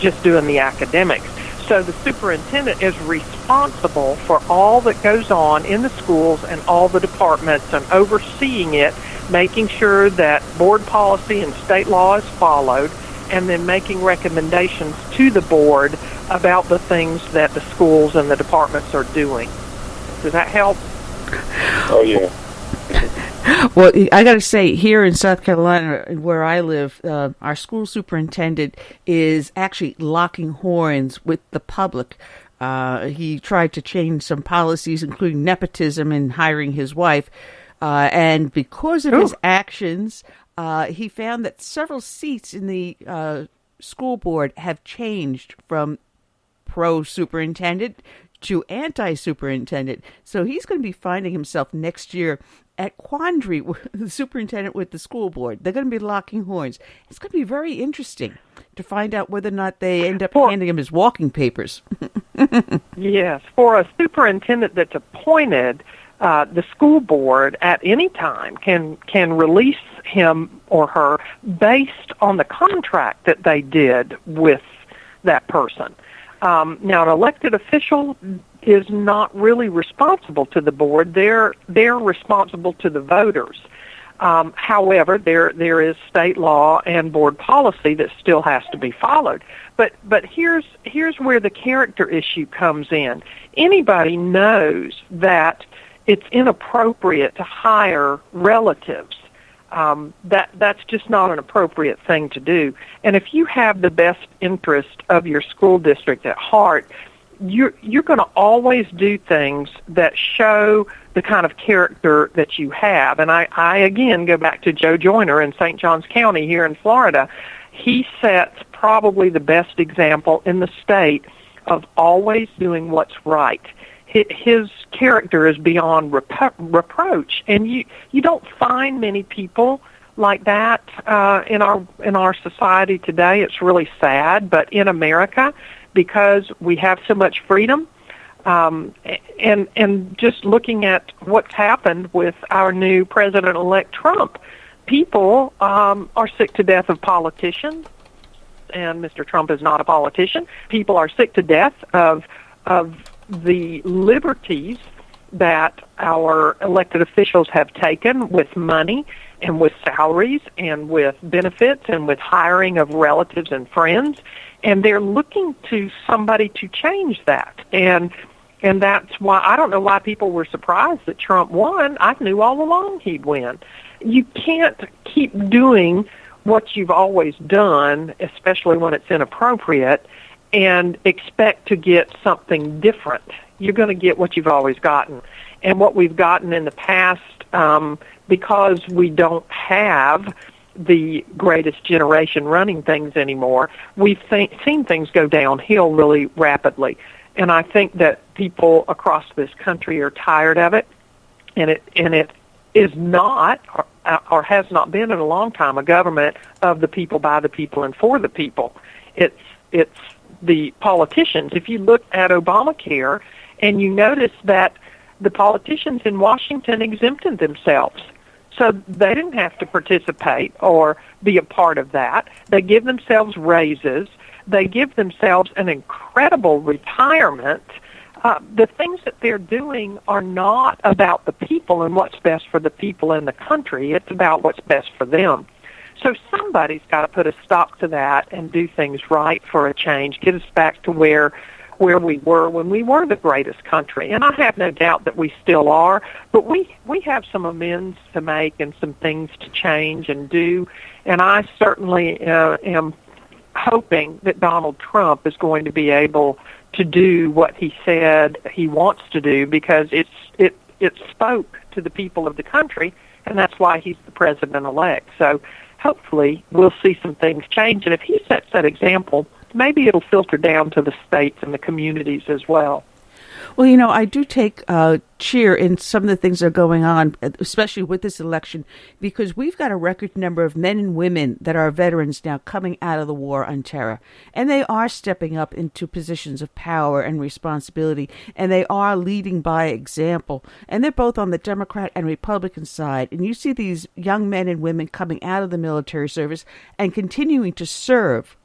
just doing the academics. So the superintendent is responsible for all that goes on in the schools and all the departments and overseeing it, making sure that board policy and state law is followed, and then making recommendations to the board about the things that the schools and the departments are doing. Does that help? Oh, yeah. Well, I got to say, here in South Carolina, where I live, our school superintendent is actually locking horns with the public. He tried to change some policies, including nepotism in hiring his wife. And because of his actions, he found that several seats in the school board have changed from pro-superintendent to anti-superintendent. So he's going to be finding himself next year at quandary with the superintendent with the school board. They're going to be locking horns. It's going to be very interesting to find out whether or not they end up handing him his walking papers. Yes. For a superintendent that's appointed, the school board at any time can release him or her based on the contract that they did with that person. Now, an elected official is not really responsible to the board. They're responsible to the voters. However, there is state law and board policy that still has to be followed. But here's where the character issue comes in. Anybody knows that it's inappropriate to hire relatives. That's just not an appropriate thing to do. And if you have the best interest of your school district at heart, you're going to always do things that show the kind of character that you have. And I again go back to Joe Joyner in St. Johns County here in Florida. He sets probably the best example in the state of always doing what's right. His character is beyond reproach, and you don't find many people like that in our society today. It's really sad, but in America, because we have so much freedom, and just looking at what's happened with our new President-elect Trump, people are sick to death of politicians, and Mr. Trump is not a politician. People are sick to death of the liberties that our elected officials have taken with money and with salaries and with benefits and with hiring of relatives and friends, and they're looking to somebody to change that. And that's why I don't know why people were surprised that Trump won. I knew all along he'd win. You can't keep doing what you've always done, especially when it's inappropriate, and expect to get something different. You're going to get what you've always gotten. And what we've gotten in the past, because we don't have the greatest generation running things anymore, we've seen things go downhill really rapidly. And I think that people across this country are tired of it, and it is not, or has not been in a long time, a government of the people, by the people, and for the people. It's the politicians. If you look at Obamacare, and you notice that the politicians in Washington exempted themselves, so they didn't have to participate or be a part of that. They give themselves raises. They give themselves an incredible retirement. The things that they're doing are not about the people and what's best for the people in the country. It's about what's best for them. So somebody's got to put a stop to that and do things right for a change, get us back to where we were when we were the greatest country. And I have no doubt that we still are, but we have some amends to make and some things to change and do. And I certainly am hoping that Donald Trump is going to be able to do what he said he wants to do, because it spoke to the people of the country, and that's why he's the president-elect. So hopefully we'll see some things change, and if he sets that example, maybe it'll filter down to the states and the communities as well. Well, you know, I do take cheer in some of the things that are going on, especially with this election, because we've got a record number of men and women that are veterans now coming out of the war on terror. And they are stepping up into positions of power and responsibility, and they are leading by example. And they're both on the Democrat and Republican side. And you see these young men and women coming out of the military service and continuing to serve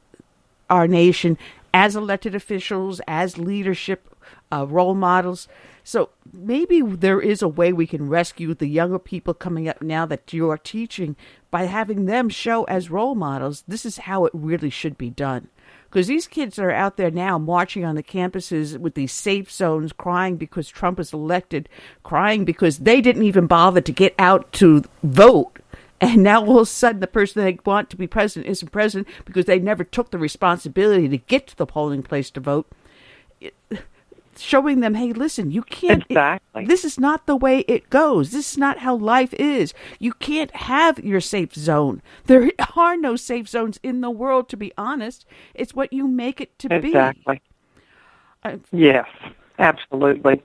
our nation as elected officials, as leadership role models. So maybe there is a way we can rescue the younger people coming up now that you are teaching by having them show as role models. This is how it really should be done. Because these kids are out there now marching on the campuses with these safe zones, crying because Trump is elected, crying because they didn't even bother to get out to vote. And now all of a sudden the person they want to be president isn't president because they never took the responsibility to get to the polling place to vote. Showing them, hey, listen, you can't. Exactly. This is not the way it goes. This is not how life is. You can't have your safe zone. There are no safe zones in the world, to be honest. It's what you make it to be. Exactly. Yes, absolutely.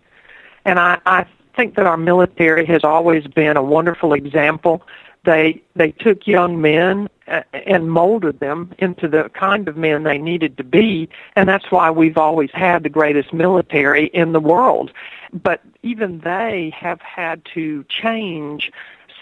And I think that our military has always been a wonderful example. They took young men and molded them into the kind of men they needed to be, and that's why we've always had the greatest military in the world. But even they have had to change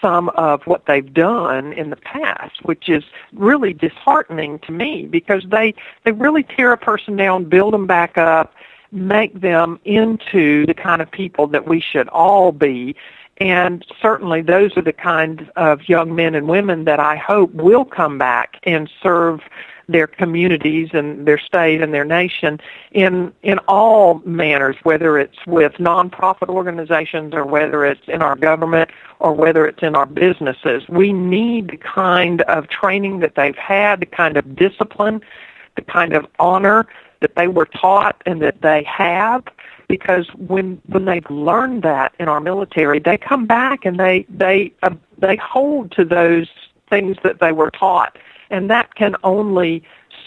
some of what they've done in the past, which is really disheartening to me, because they really tear a person down, build them back up, make them into the kind of people that we should all be. And certainly those are the kinds of young men and women that I hope will come back and serve their communities and their state and their nation in all manners, whether it's with nonprofit organizations or whether it's in our government or whether it's in our businesses. We need the kind of training that they've had, the kind of discipline, the kind of honor that they were taught and that they have. Because when they've learned that in our military, they come back and they hold to those things that they were taught, and that can only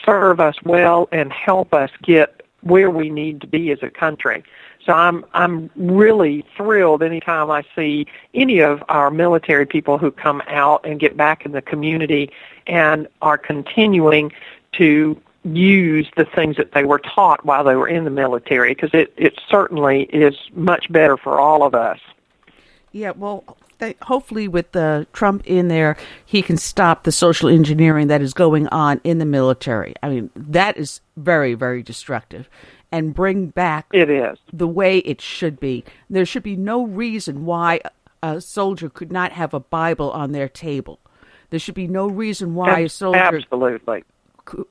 serve us well and help us get where we need to be as a country. So I'm really thrilled anytime I see any of our military people who come out and get back in the community and are continuing to use the things that they were taught while they were in the military, because it certainly is much better for all of us. Yeah, well, hopefully with Trump in there, he can stop the social engineering that is going on in the military. I mean, that is very, very destructive. And bring back the way it should be. There should be no reason why a soldier could not have a Bible on their table. There should be no reason why a soldier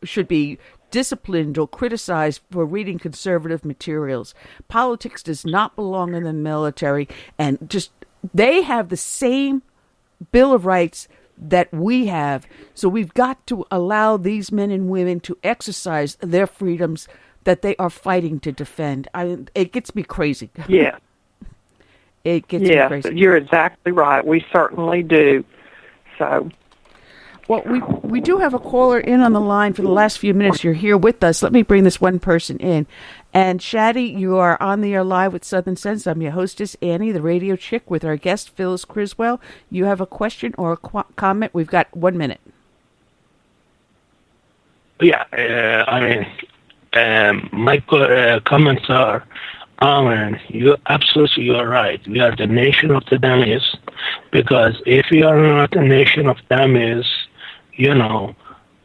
should be disciplined or criticized for reading conservative materials. Politics does not belong in the military, and just they have the same Bill of Rights that we have. So we've got to allow these men and women to exercise their freedoms that they are fighting to defend. It gets me crazy. Yeah. It gets me crazy. You're exactly right. We certainly do. So, well, we do have a caller in on the line for the last few minutes. You're here with us. Let me bring this one person in. And Shaddy, you are on the air live with Southern Sense. I'm your hostess, Annie, the radio chick, with our guest, Phyllis Criswell. You have a question or a comment? We've got 1 minute. Yeah, my comments are, you are right. We are the nation of the dummies, because if we are not a nation of dummies,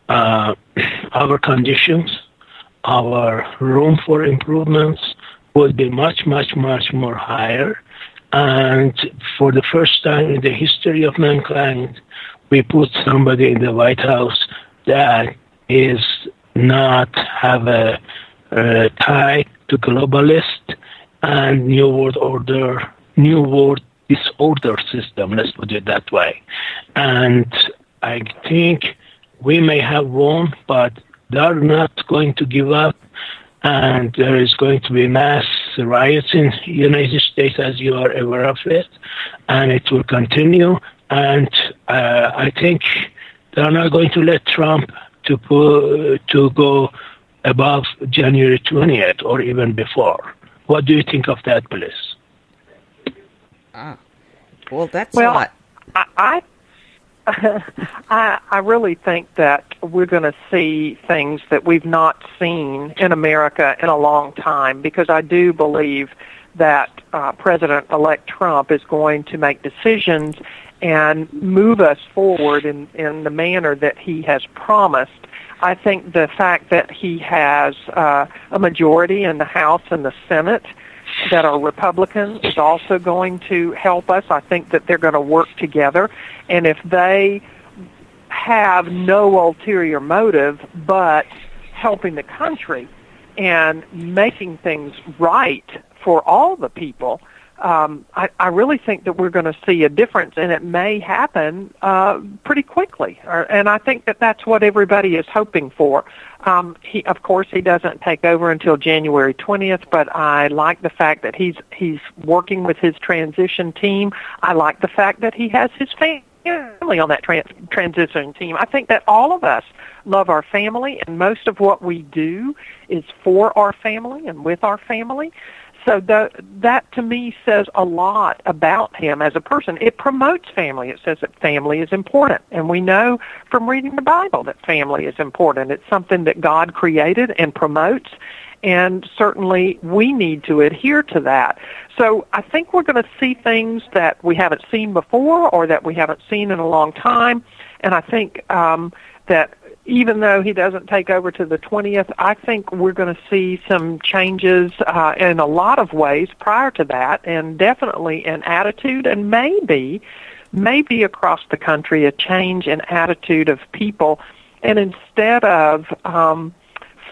our conditions, our room for improvements would be much, much, much more higher. And for the first time in the history of mankind, we put somebody in the White House that is not have a tie to globalist and New World Disorder system, let's put it that way. And I think we may have won, but they're not going to give up, and there is going to be mass riots in the United States, as you are aware of it, and it will continue. And I think they're not going to let Trump to go above January 20th or even before. What do you think of that, please? Well, that's a lot. I really think that we're going to see things that we've not seen in America in a long time, because I do believe that President-elect Trump is going to make decisions and move us forward in the manner that he has promised. I think the fact that he has a majority in the House and the Senate that are Republicans is also going to help us. I think that they're going to work together. And if they have no ulterior motive but helping the country and making things right for all the people, I really think that we're going to see a difference, and it may happen pretty quickly. And I think that that's what everybody is hoping for. Of course, he doesn't take over until January 20th, but I like the fact that he's working with his transition team. I like the fact that he has his family on that transition team. I think that all of us love our family, and most of what we do is for our family and with our family. So that to me says a lot about him as a person. It promotes family. It says that family is important. And we know from reading the Bible that family is important. It's something that God created and promotes. And certainly we need to adhere to that. So I think we're going to see things that we haven't seen before or that we haven't seen in a long time. And I think that even though he doesn't take over to the 20th, I think we're going to see some changes in a lot of ways prior to that, and definitely in attitude, and maybe across the country, a change in attitude of people. And instead of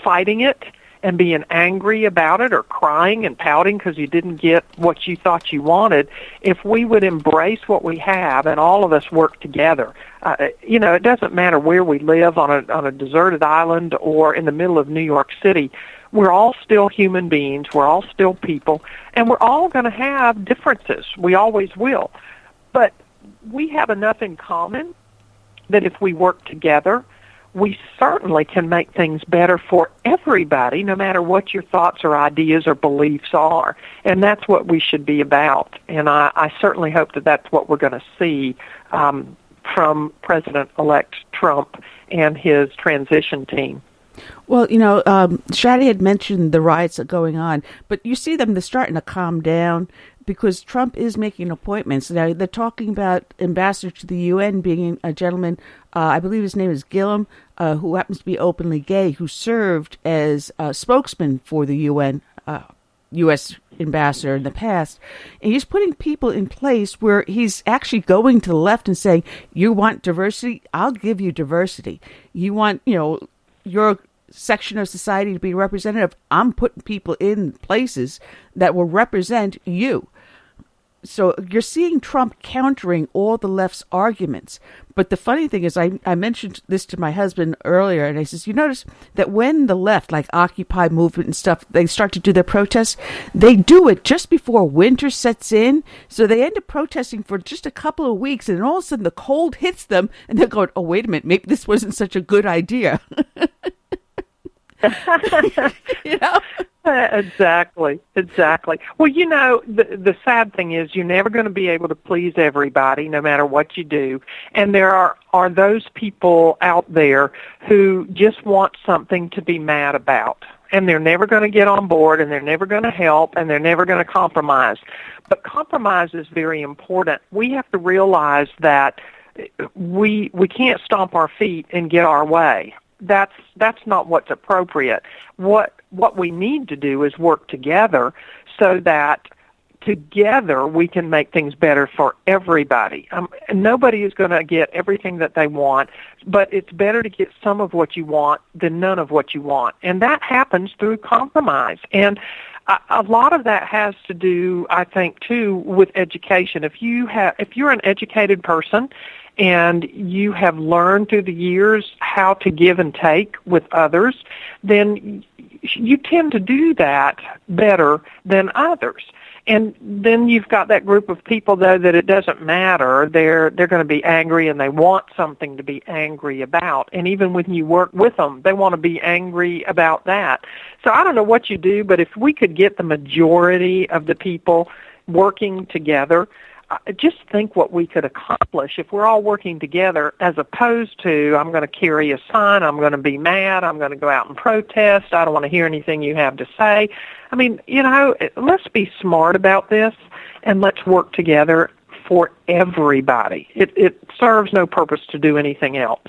fighting it and being angry about it or crying and pouting because you didn't get what you thought you wanted, if we would embrace what we have and all of us work together. It doesn't matter where we live, on a deserted island or in the middle of New York City. We're all still human beings. We're all still people. And we're all going to have differences. We always will. But we have enough in common that if we work together, we certainly can make things better for everybody, no matter what your thoughts or ideas or beliefs are. And that's what we should be about. And I certainly hope that that's what we're going to see from President-elect Trump and his transition team. Well, Shadi had mentioned the riots are going on, but you see them, they're starting to calm down because Trump is making appointments. Now, they're talking about ambassador to the UN being a gentleman, I believe his name is Gillum, who happens to be openly gay, who served as a spokesman for the UN, U.S. ambassador in the past. And he's putting people in place where he's actually going to the left and saying, you want diversity? I'll give you diversity. You want, your section of society to be representative? I'm putting people in places that will represent you. So you're seeing Trump countering all the left's arguments. But the funny thing is, I mentioned this to my husband earlier, and I says, you notice that when the left, like Occupy movement and stuff, they start to do their protests, they do it just before winter sets in. So they end up protesting for just a couple of weeks, and then all of a sudden the cold hits them, and they're going, oh, wait a minute, maybe this wasn't such a good idea. Exactly. Well, the sad thing is you're never going to be able to please everybody, no matter what you do. And there are those people out there who just want something to be mad about. And they're never going to get on board, and they're never going to help, and they're never going to compromise. But compromise is very important. We have to realize that we can't stomp our feet and get our way. That's not what's appropriate. What we need to do is work together so that together we can make things better for everybody. Nobody is going to get everything that they want, but it's better to get some of what you want than none of what you want. And that happens through compromise. And a lot of that has to do, I think, too, with education. If you're an educated person and you have learned through the years how to give and take with others, then you tend to do that better than others. And then you've got that group of people, though, that it doesn't matter. They're going to be angry, and they want something to be angry about. And even when you work with them, they want to be angry about that. So I don't know what you do, but if we could get the majority of the people working together, just think what we could accomplish if we're all working together, as opposed to, I'm going to carry a sign, I'm going to be mad, I'm going to go out and protest, I don't want to hear anything you have to say. I mean, let's be smart about this, and let's work together for everybody. It serves no purpose to do anything else.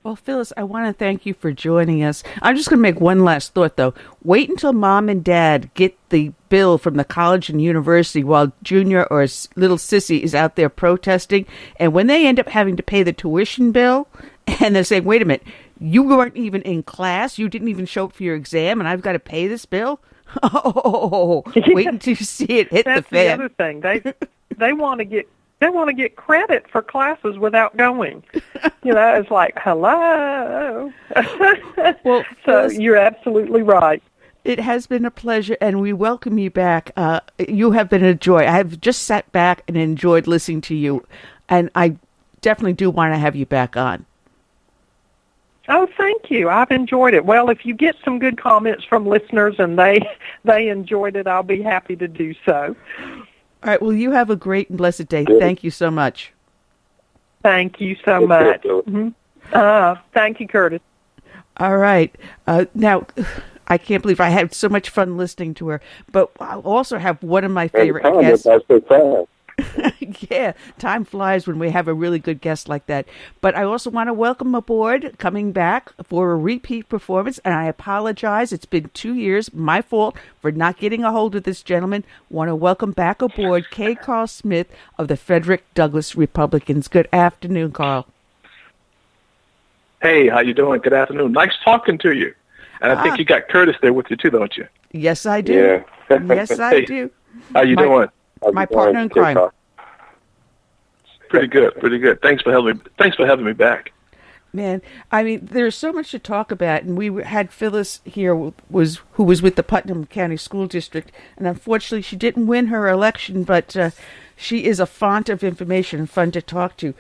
Well, Phyllis, I want to thank you for joining us. I'm just going to make one last thought, though. Wait until Mom and Dad get the bill from the college and university while Junior or little Sissy is out there protesting. And when they end up having to pay the tuition bill, and they're saying, wait a minute, you weren't even in class, you didn't even show up for your exam, and I've got to pay this bill? Oh, wait until you see it hit the fan. That's the other thing. They want to get credit for classes without going. It's like, hello. Well, so you're absolutely right. It has been a pleasure, and we welcome you back. You have been a joy. I have just sat back and enjoyed listening to you, and I definitely do want to have you back on. Oh, thank you. I've enjoyed it. Well, if you get some good comments from listeners and they enjoyed it, I'll be happy to do so. All right. Well, you have a great and blessed day. Thank you so much. Thank you so much. Mm-hmm. Thank you, Curtis. All right. Now, I can't believe I had so much fun listening to her, but I also have one of my favorite guests. Yeah, time flies when we have a really good guest like that. But I also want to welcome aboard, coming back for a repeat performance, and I apologize. It's been 2 years, my fault, for not getting a hold of this gentleman. Want to welcome back aboard KCarl Smith of the Frederick Douglass Republicans. Good afternoon, Carl. Hey, how you doing? Good afternoon. Nice talking to you. And I think you got Curtis there with you too, don't you? Yes, I do. Yeah. Yes, I do. How you doing? My partner in crime. Pretty good. Thanks for having me back. Man, I mean, there's so much to talk about, and we had Phyllis here, who was with the Putnam County School District, and unfortunately, she didn't win her election, but she is a font of information, fun to talk to.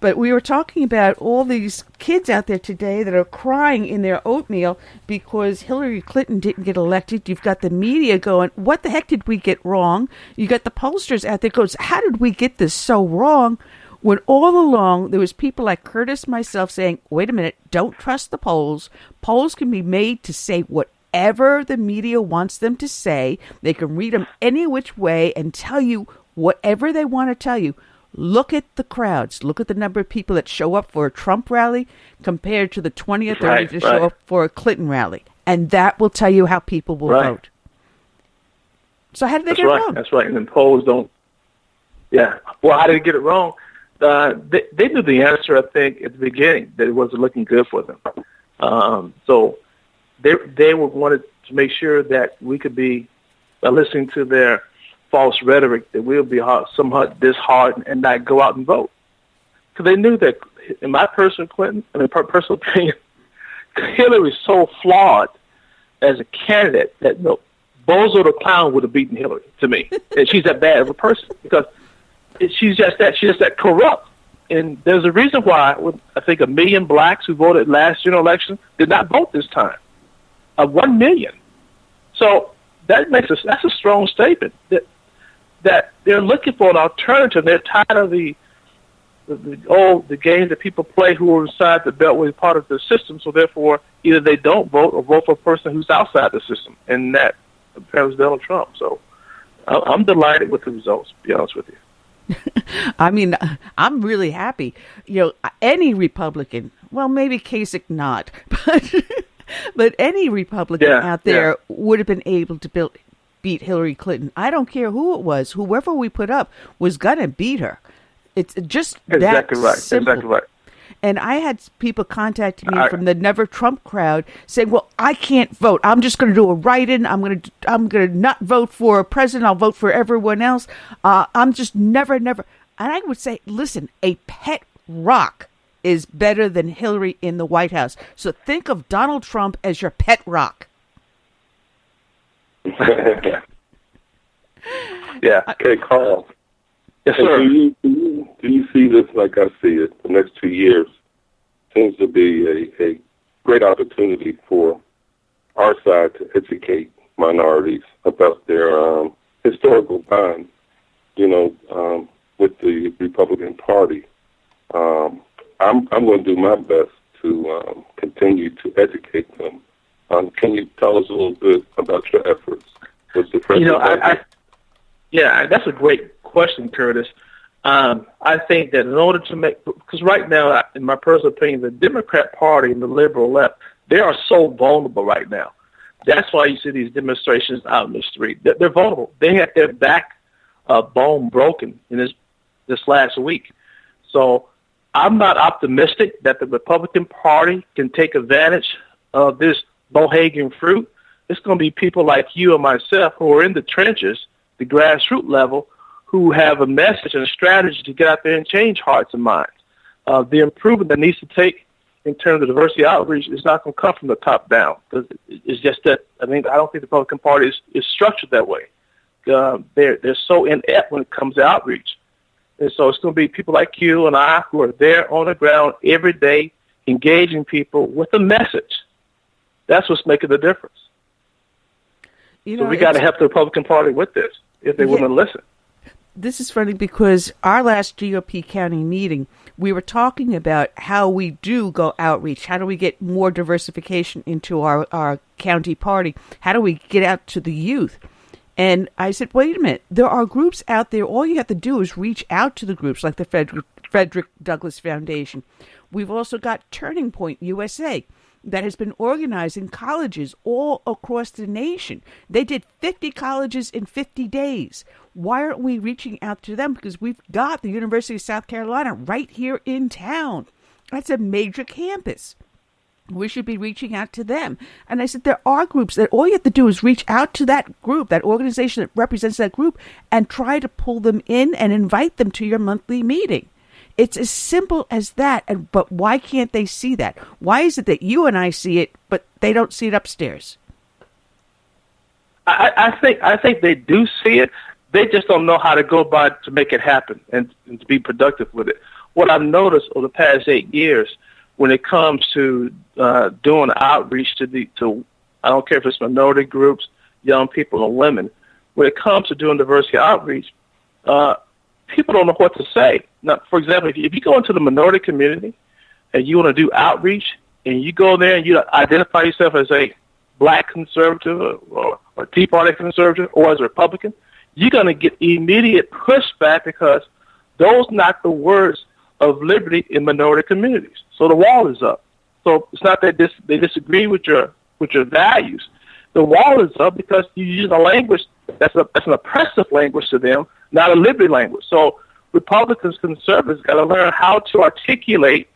But we were talking about all these kids out there today that are crying in their oatmeal because Hillary Clinton didn't get elected. You've got the media going, what the heck did we get wrong? You got the pollsters out there goes, how did we get this so wrong? When all along there was people like Curtis, myself saying, wait a minute, don't trust the polls. Polls can be made to say whatever the media wants them to say. They can read them any which way and tell you whatever they want to tell you. Look at the crowds. Look at the number of people that show up for a Trump rally compared to the 20 or 30 to show up for a Clinton rally. And that will tell you how people will vote. So how did they get it wrong? That's right. And then polls don't. Yeah. Well, how did they get it wrong? They knew the answer, I think, at the beginning, that it wasn't looking good for them. So they wanted to make sure that we could be listening to their false rhetoric, that we'll be somewhat disheartened and not go out and vote. Because they knew that, in my personal opinion, Hillary is so flawed as a candidate that Bozo the Clown would have beaten Hillary, to me. And she's that bad of a person because she's just that corrupt. And there's a reason why I think 1 million blacks who voted last general election did not vote this time. 1 million. So that's a strong statement that they're looking for an alternative. They're tired of the games that people play who are inside the Beltway part of the system. So therefore, either they don't vote or vote for a person who's outside the system, and that apparently is Donald Trump. So I'm delighted with the results, to be honest with you. I mean, I'm really happy. Any Republican, well, maybe Kasich not, but any Republican out there would have been able to beat Hillary Clinton. I don't care who it was. Whoever we put up was going to beat her. It's just exactly that simple. Exactly right. And I had people contacting me from the Never Trump crowd saying, well, I can't vote. I'm just going to do a write-in. I'm going to not vote for a president. I'll vote for everyone else. I'm just never. And I would say, listen, a pet rock is better than Hillary in the White House. So think of Donald Trump as your pet rock. Yeah. Okay, Carl. Yes, sir. Do you see this like I see it? The next 2 years seems to be a great opportunity for our side to educate minorities about their historical bond, with the Republican Party. I'm going to do my best to continue to educate them. Can you tell us a little bit about your efforts with the president? Yeah, that's a great question, Curtis. I think that in order to because right now, in my personal opinion, the Democrat Party and the liberal left, they are so vulnerable right now. That's why you see these demonstrations out in the street. They're vulnerable. They had their backbone broken in this last week. So I'm not optimistic that the Republican Party can take advantage of this low-hanging fruit. It's going to be people like you and myself who are in the trenches, the grassroots level, who have a message and a strategy to get out there and change hearts and minds. The improvement that needs to take in terms of diversity outreach is not going to come from the top down. Because it's just that, I don't think the Republican Party is structured that way. They're so inept when it comes to outreach. And so it's going to be people like you and I who are there on the ground every day, engaging people with a message. That's what's making the difference. So we got to help the Republican Party with this if they want to listen. This is funny because our last GOP county meeting, we were talking about how we do go outreach. How do we get more diversification into our county party? How do we get out to the youth? And I said, wait a minute, there are groups out there. All you have to do is reach out to the groups like the Frederick Douglass Foundation. We've also got Turning Point USA that has been organizing colleges all across the nation. They did 50 colleges in 50 days. Why aren't we reaching out to them? Because we've got the University of South Carolina right here in town. That's a major campus. We should be reaching out to them. And I said, there are groups that all you have to do is reach out to that group, that organization that represents that group, and try to pull them in and invite them to your monthly meeting. It's as simple as that. But why can't they see that? Why is it that you and I see it, but they don't see it upstairs? I think they do see it. They just don't know how to go about it to make it happen and to be productive with it. what I've noticed over the past 8 years when it comes to doing outreach to I don't care if it's minority groups, young people, or women, when it comes to doing diversity outreach, people don't know what to say. Now, for example, if you go into the minority community and you want to do outreach and you go there and you identify yourself as a black conservative or Tea Party conservative or as a Republican, you're going to get immediate pushback because those are not the words of liberty in minority communities. So the wall is up. So it's not that they disagree with your values. The wall is up because you use a language that's an oppressive language to them, not a liberty language. So Republicans, conservatives got to learn how to articulate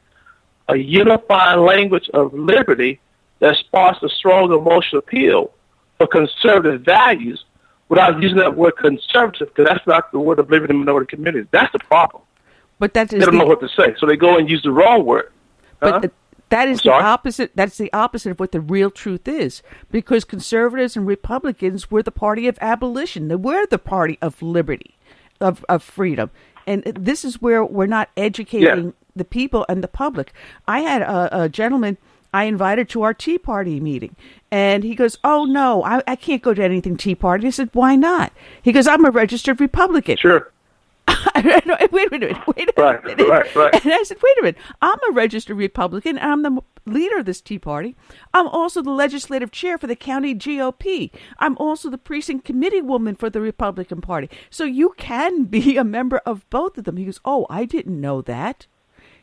a unified language of liberty that sparks a strong emotional appeal for conservative values without using that word conservative, because that's not the word of liberty in minority communities. That's the problem. But that is they don't know what to say, so they go and use the wrong word. But that is the opposite. That's the opposite of what the real truth is, because conservatives and Republicans were the party of abolition. They were the party of liberty, of freedom. And this is where we're not educating the people and the public. I had a gentleman I invited to our Tea Party meeting, and he goes, "Oh, no, I can't go to anything Tea Party." I said, "Why not?" He goes, "I'm a registered Republican." Sure. Wait a minute. Right. And I said, wait a minute. I'm a registered Republican. I'm the leader of this Tea Party. I'm also the legislative chair for the county GOP. I'm also the precinct committee woman for the Republican Party. So you can be a member of both of them. He goes, "Oh, I didn't know that."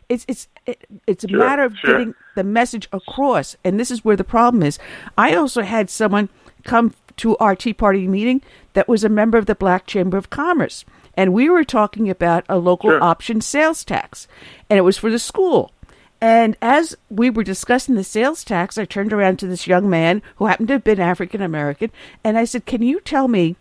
It's a matter of getting the message across. And this is where the problem is. I also had someone come to our Tea Party meeting that was a member of the Black Chamber of Commerce. And we were talking about a local option sales tax, and it was for the school. And as we were discussing the sales tax, I turned around to this young man who happened to have been African American, and I said, "Can you tell me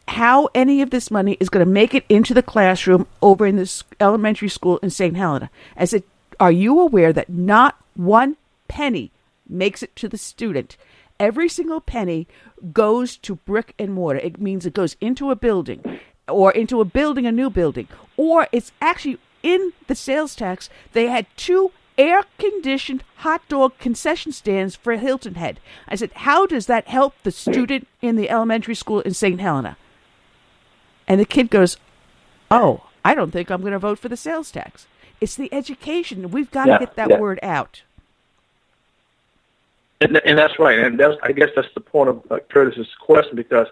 how any of this money is going to make it into the classroom over in this elementary school in St. Helena?" I said, "Are you aware that not one penny makes it to the student? Every single penny goes to brick and mortar. It means it goes into a building, or into a new building, or it's actually in the sales tax. They had 2 air-conditioned hot dog concession stands for Hilton Head." I said, "How does that help the student in the elementary school in St. Helena?" And the kid goes, "Oh, I don't think I'm going to vote for the sales tax." It's the education. We've got to get that word out. And that's right. And I guess that's the point of Curtis's question, because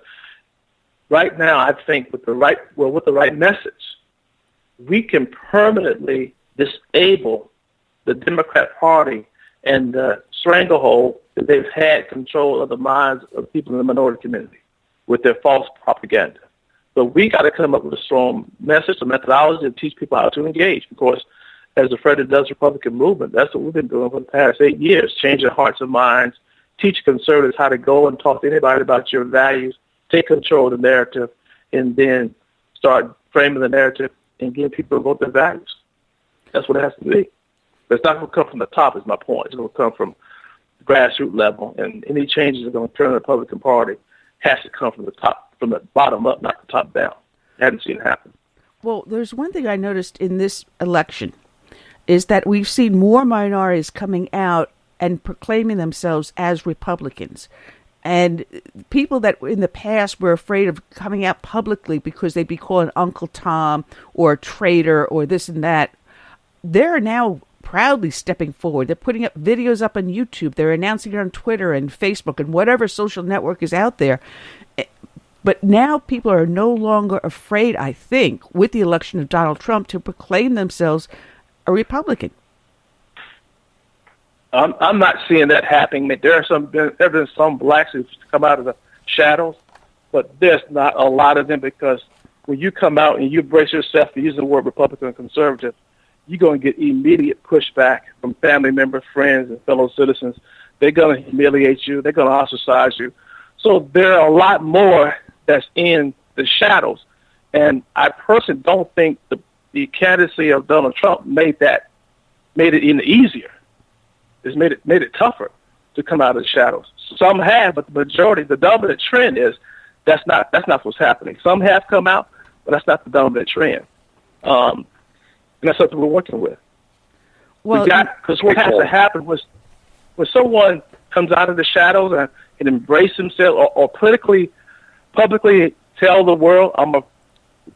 right now, I think with the right message, we can permanently disable the Democrat Party and the stranglehold that they've had control of the minds of people in the minority community with their false propaganda. So we got to come up with a strong message, a methodology, and teach people how to engage. Because as the Fred does Republican movement, that's what we've been doing for the past 8 years, changing hearts and minds, teach conservatives how to go and talk to anybody about your values, take control of the narrative, and then start framing the narrative and getting people to vote their values. That's what it has to be. But it's not going to come from the top, is my point. It's going to come from the grassroots level, and any changes that are going to turn the Republican Party has to come from the top, from the bottom up, not the top down. I haven't seen it happen. Well, there's one thing I noticed in this election is that we've seen more minorities coming out and proclaiming themselves as Republicans. And people that in the past were afraid of coming out publicly because they'd be called Uncle Tom or a traitor or this and that, they're now proudly stepping forward. They're putting up videos up on YouTube. They're announcing it on Twitter and Facebook and whatever social network is out there. But now people are no longer afraid, I think, with the election of Donald Trump, to proclaim themselves a Republican. I'm not seeing that happening. There have been some blacks who've come out of the shadows, but there's not a lot of them, because when you come out and you brace yourself to use the word Republican and conservative, you're going to get immediate pushback from family members, friends, and fellow citizens. They're going to humiliate you. They're going to ostracize you. So there are a lot more that's in the shadows. And I personally don't think the candidacy of Donald Trump made it even easier. It's made it tougher to come out of the shadows. Some have, but the majority, the dominant trend is that's not what's happening. Some have come out, but that's not the dominant trend. And that's something we're working with. Well, because what has to happen was when someone comes out of the shadows and embrace themselves or publicly tell the world, I'm a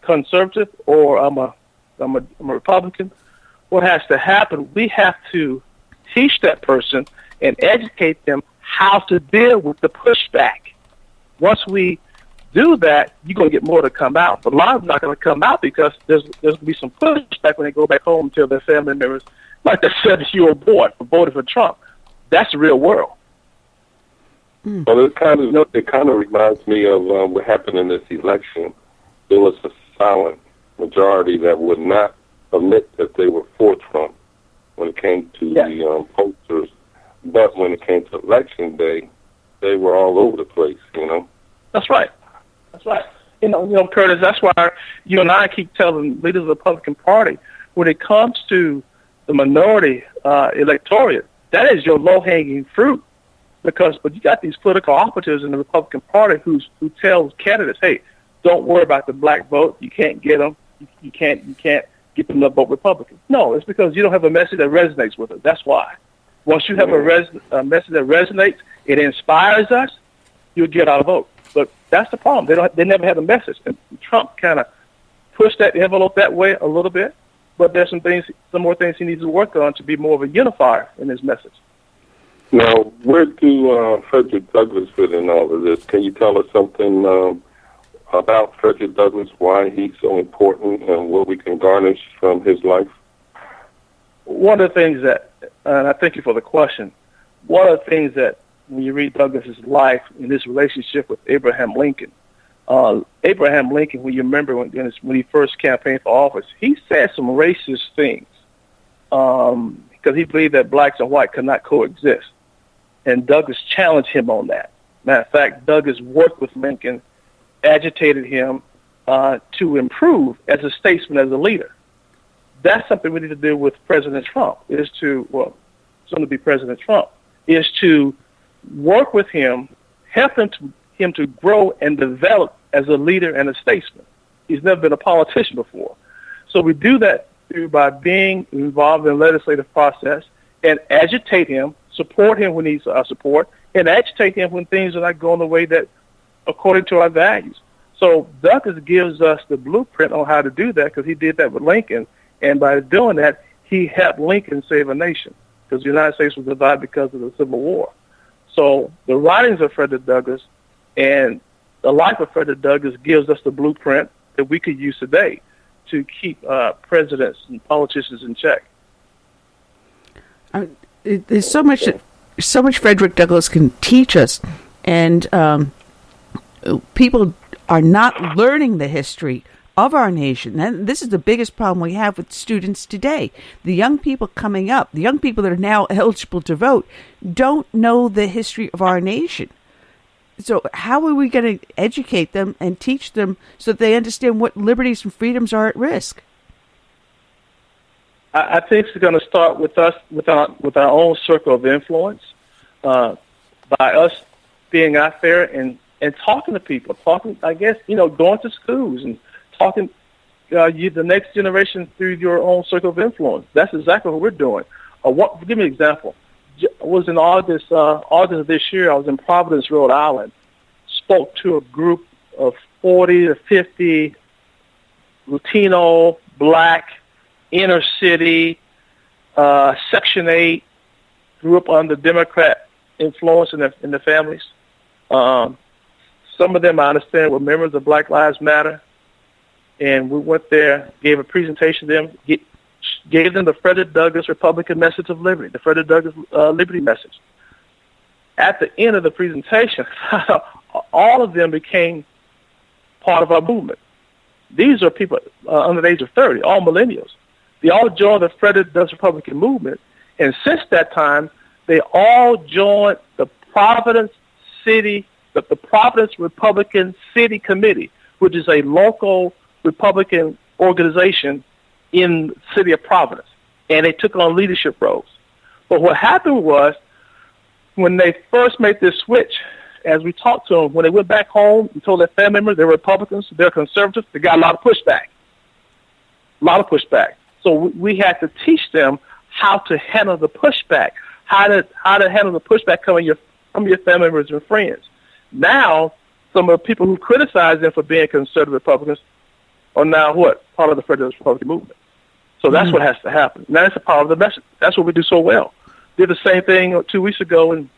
conservative or I'm a Republican, what has to happen, we have to teach that person and educate them how to deal with the pushback. Once we do that, you're going to get more to come out. But a lot of them are not going to come out because there's going to be some pushback when they go back home and tell their family members, like that 7-year-old boy for voting for Trump. That's the real world. Well, it kind of reminds me of what happened in this election. There was a silent majority that would not admit that they were for Trump when it came to the posters, but when it came to election day, they were all over the place. That's right. That's right. Curtis. That's why you and I keep telling leaders of the Republican Party when it comes to the minority electorate, that is your low-hanging fruit. But you got these political operatives in the Republican Party who tell candidates, hey, don't worry about the black vote. You can't get them. You can't get them to vote Republican. No, it's because you don't have a message that resonates with us. That's why. Once you have a message that resonates, it inspires us, you'll get our vote. But that's the problem. They never had a message. And Trump kind of pushed that envelope that way a little bit. But there's some more things he needs to work on to be more of a unifier in his message. Now, where do Frederick Douglass fit in all of this? Can you tell us something about Frederick Douglass, why he's so important, and what we can garnish from his life? One of the things and I thank you for the question, one of the things that when you read Douglass's life and his relationship with Abraham Lincoln, when you remember when he first campaigned for office, he said some racist things because he believed that blacks and whites could not coexist. And Douglass challenged him on that. Matter of fact, Douglass worked with Lincoln, agitated him to improve as a statesman, as a leader. That's something we need to do with President Trump, soon to be President Trump, is to work with him, help him to grow and develop as a leader and a statesman. He's never been a politician before. So we do that by being involved in the legislative process and agitate him, support him when he needs our support, and agitate him when things are not going the way that according to our values. So Douglass gives us the blueprint on how to do that because he did that with Lincoln. And by doing that, he helped Lincoln save a nation because the United States was divided because of the Civil War. So the writings of Frederick Douglass and the life of Frederick Douglass gives us the blueprint that we could use today to keep presidents and politicians in check. There's so much Frederick Douglass can teach us, and people are not learning the history of our nation. And this is the biggest problem we have with students today. The young people coming up, the young people that are now eligible to vote, don't know the history of our nation. So how are we going to educate them and teach them so that they understand what liberties and freedoms are at risk? I think it's going to start with us, with our own circle of influence, by us being out there and talking to people, going to schools and talking the next generation through your own circle of influence. That's exactly what we're doing. Give me an example. I was in August of this year. I was in Providence, Rhode Island. Spoke to a group of 40 to 50 Latino, Black, inner city, Section 8, grew up under Democrat influence in their families. Some of them, I understand, were members of Black Lives Matter. And we went there, gave a presentation to them, gave them the Frederick Douglass Republican Message of Liberty, the Frederick Douglass Liberty Message. At the end of the presentation, all of them became part of our movement. These are people under the age of 30, all millennials. They all joined the Frederick Douglass Republican movement, and since that time, they all joined the Providence Republican City Committee, which is a local Republican organization in the city of Providence, and they took on leadership roles. But what happened was, when they first made this switch, as we talked to them, when they went back home and told their family members they're Republicans, they're conservatives, they got a lot of pushback. So we had to teach them how to handle the pushback, how to handle the pushback coming from your family members and friends. Now, some of the people who criticize them for being conservative Republicans are now part of the Federalist Republican movement. So that's what has to happen. And that's a part of the message. That's what we do so well. Did the same thing 2 weeks ago in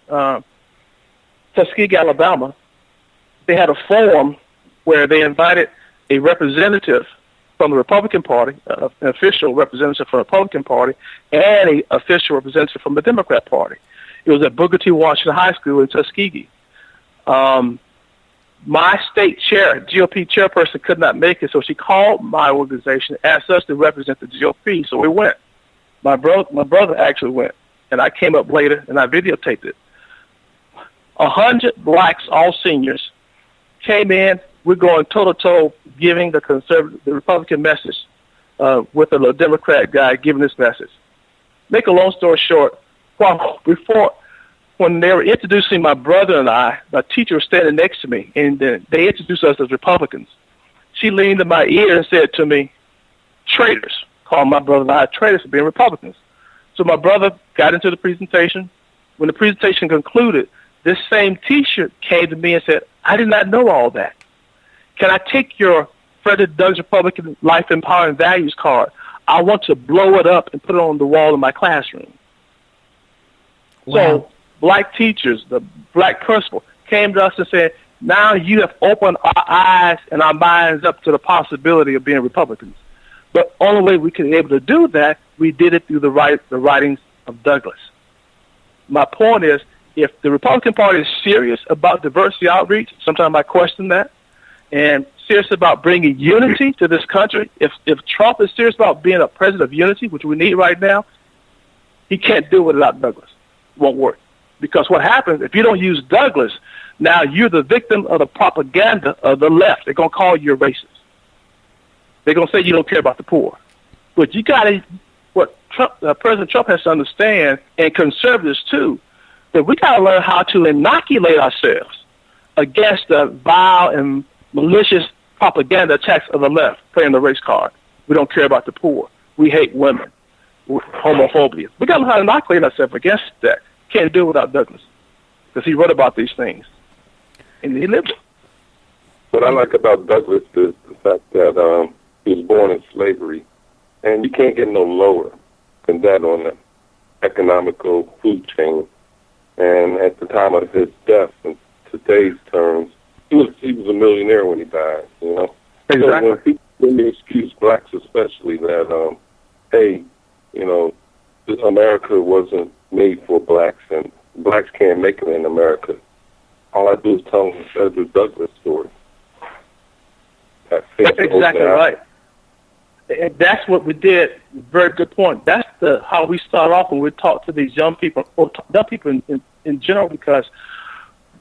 Tuskegee, Alabama. They had a forum where they invited a representative from the Republican Party, an official representative from the Republican Party, and an official representative from the Democrat Party. It was at Booker T. Washington High School in Tuskegee. My state chair, GOP chairperson, could not make it, so she called my organization, asked us to represent the GOP, so we went. My brother actually went, and I came up later, and I videotaped it. 100 blacks, all seniors, came in. We're going toe-to-toe, giving the Republican message with a Democrat guy giving this message. Make a long story short, when they were introducing my brother and I, my teacher was standing next to me, and they introduced us as Republicans. She leaned in my ear and said to me, traitors, called my brother and I traitors for being Republicans. So my brother got into the presentation. When the presentation concluded, this same teacher came to me and said, I did not know all that. Can I take your Frederick Douglass Republican Life Empowering Values card? I want to blow it up and put it on the wall in my classroom. Wow. So black teachers, the black principal, came to us and said, now you have opened our eyes and our minds up to the possibility of being Republicans. But only way we could be able to do that, we did it through the writings of Douglass. My point is, if the Republican Party is serious about diversity outreach, sometimes I question that, and serious about bringing unity to this country, if Trump is serious about being a president of unity, which we need right now, he can't do it without Douglass. It won't work. Because what happens, if you don't use Douglass, now you're the victim of the propaganda of the left. They're going to call you a racist. They're going to say you don't care about the poor. But you got to, President Trump has to understand, and conservatives too, that we got to learn how to inoculate ourselves against the vile and malicious propaganda attacks of the left, playing the race card. We don't care about the poor. We hate women. Homophobia. We got to learn how to inoculate ourselves against that. Can't do it without Douglass, because he wrote about these things, and he lived it. What I like about Douglass is the fact that he was born in slavery, and you can't get no lower than that on the economical food chain. And at the time of his death, in today's terms, he was a millionaire when he died, you know. Exactly. So when people excuse blacks especially that, hey, you know, America wasn't made for blacks, and blacks can't make it in America. All I do is tell them the Frederick Douglass story. That's exactly right. And that's what we did. Very good point. That's how we start off when we talk to these young people, or young people in general, because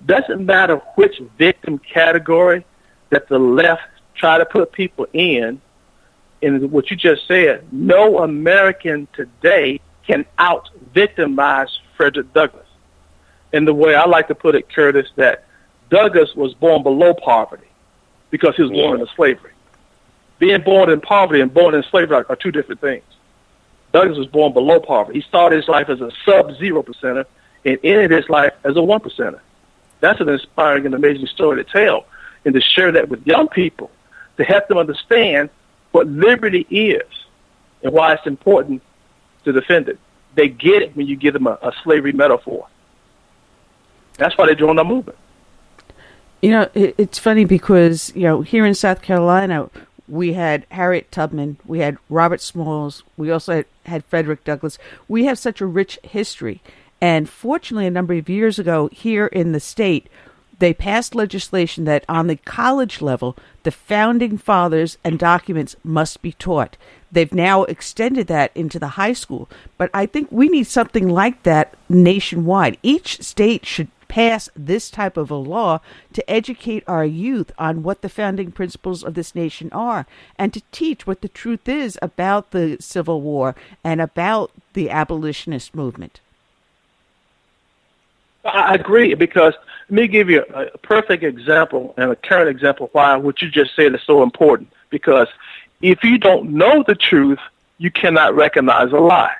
it doesn't matter which victim category that the left try to put people in what you just said, no American today can out-victimize Frederick Douglass. And the way I like to put it, Curtis, that Douglass was born below poverty because he was born into slavery. Being born in poverty and born in slavery are two different things. Douglass was born below poverty. He started his life as a sub-0 percenter and ended his life as a 1 percenter. That's an inspiring and amazing story to tell, and to share that with young people, to help them understand what liberty is and why it's important to defend it. They get it when you give them a slavery metaphor. That's why they joined our movement. You know, it's funny because, you know, here in South Carolina, we had Harriet Tubman, we had Robert Smalls, we also had Frederick Douglass. We have such a rich history. And fortunately, a number of years ago, here in the state, they passed legislation that on the college level, the founding fathers and documents must be taught. They've now extended that into the high school. But I think we need something like that nationwide. Each state should pass this type of a law to educate our youth on what the founding principles of this nation are, and to teach what the truth is about the Civil War and about the abolitionist movement. I agree, because let me give you a perfect example and a current example why what you just said is so important. Because if you don't know the truth, you cannot recognize a lie.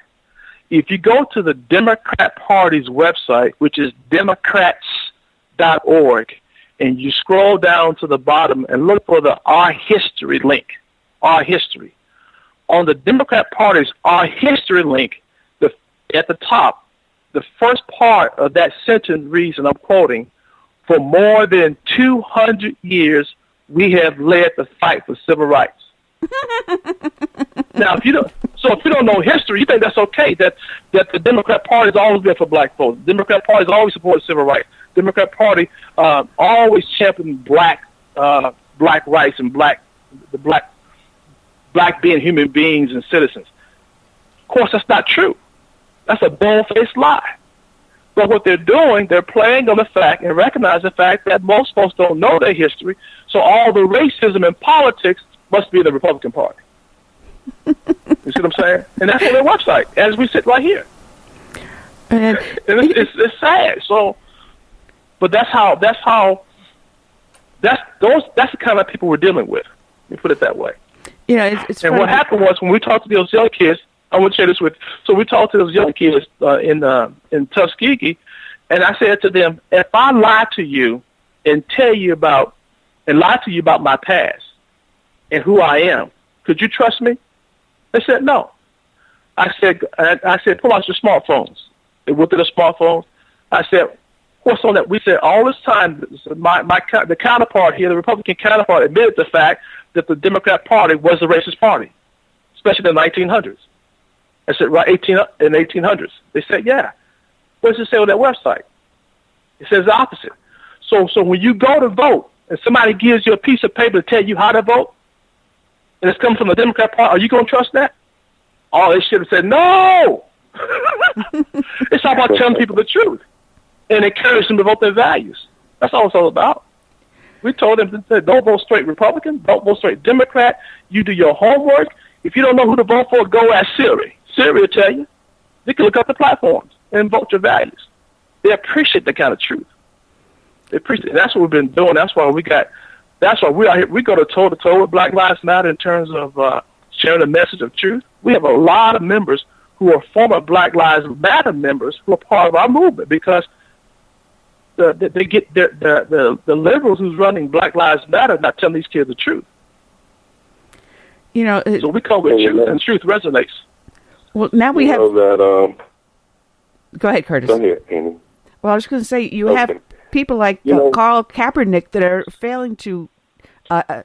If you go to the Democrat Party's website, which is democrats.org, and you scroll down to the bottom and look for the Our History link, Our History. On the Democrat Party's Our History link, at the top, the first part of that sentence reads, and I'm quoting, "For more than 200 years, we have led the fight for civil rights." Now, if you don't know history, you think that's okay, that the Democrat Party has always been for black folks. The Democrat Party has always supported civil rights. The Democrat Party always championed black rights and black being human beings and citizens. Of course, that's not true. That's a bold-faced lie. But what they're doing, they're playing on the fact and recognize the fact that most folks don't know their history, so all the racism in politics must be the Republican Party. You see what I'm saying? And that's on their website, as we sit right here. And it's sad. So, but that's the kind of people we're dealing with. Let me put it that way. You know, it's and what happened was when we talked to those young kids, I want to share this with. So we talked to those young kids in Tuskegee, and I said to them, if I lie to you and lie to you about my past and who I am, could you trust me? They said no. I said, pull out your smartphones. They looked at the smartphones. I said, what's on that? We said all this time, the counterpart here, the Republican counterpart, admitted the fact that the Democrat Party was a racist party, especially in the 1900s. I said, right, in the 1800s. They said, yeah. What does it say on that website? It says the opposite. So when you go to vote and somebody gives you a piece of paper to tell you how to vote, and it's coming from the Democrat Party, are you going to trust that? Oh, they should have said, no. It's all about telling people the truth and encourage them to vote their values. That's all it's all about. We told them, don't vote straight Republican, don't vote straight Democrat. You do your homework. If you don't know who to vote for, go ask Siri. Siri will tell you. You can look up the platforms and vote your values. They appreciate that kind of truth. They appreciate it. That's what we've been doing. That's why we are here. We go toe-to-toe with Black Lives Matter in terms of sharing the message of truth. We have a lot of members who are former Black Lives Matter members who are part of our movement because the liberals who's running Black Lives Matter are not telling these kids the truth. You know, so we come with truth, and truth resonates. Well, now we have. That, go ahead, Curtis. Go ahead, Amy. Well, I was going to say you have people like Carl Kaepernick that are failing to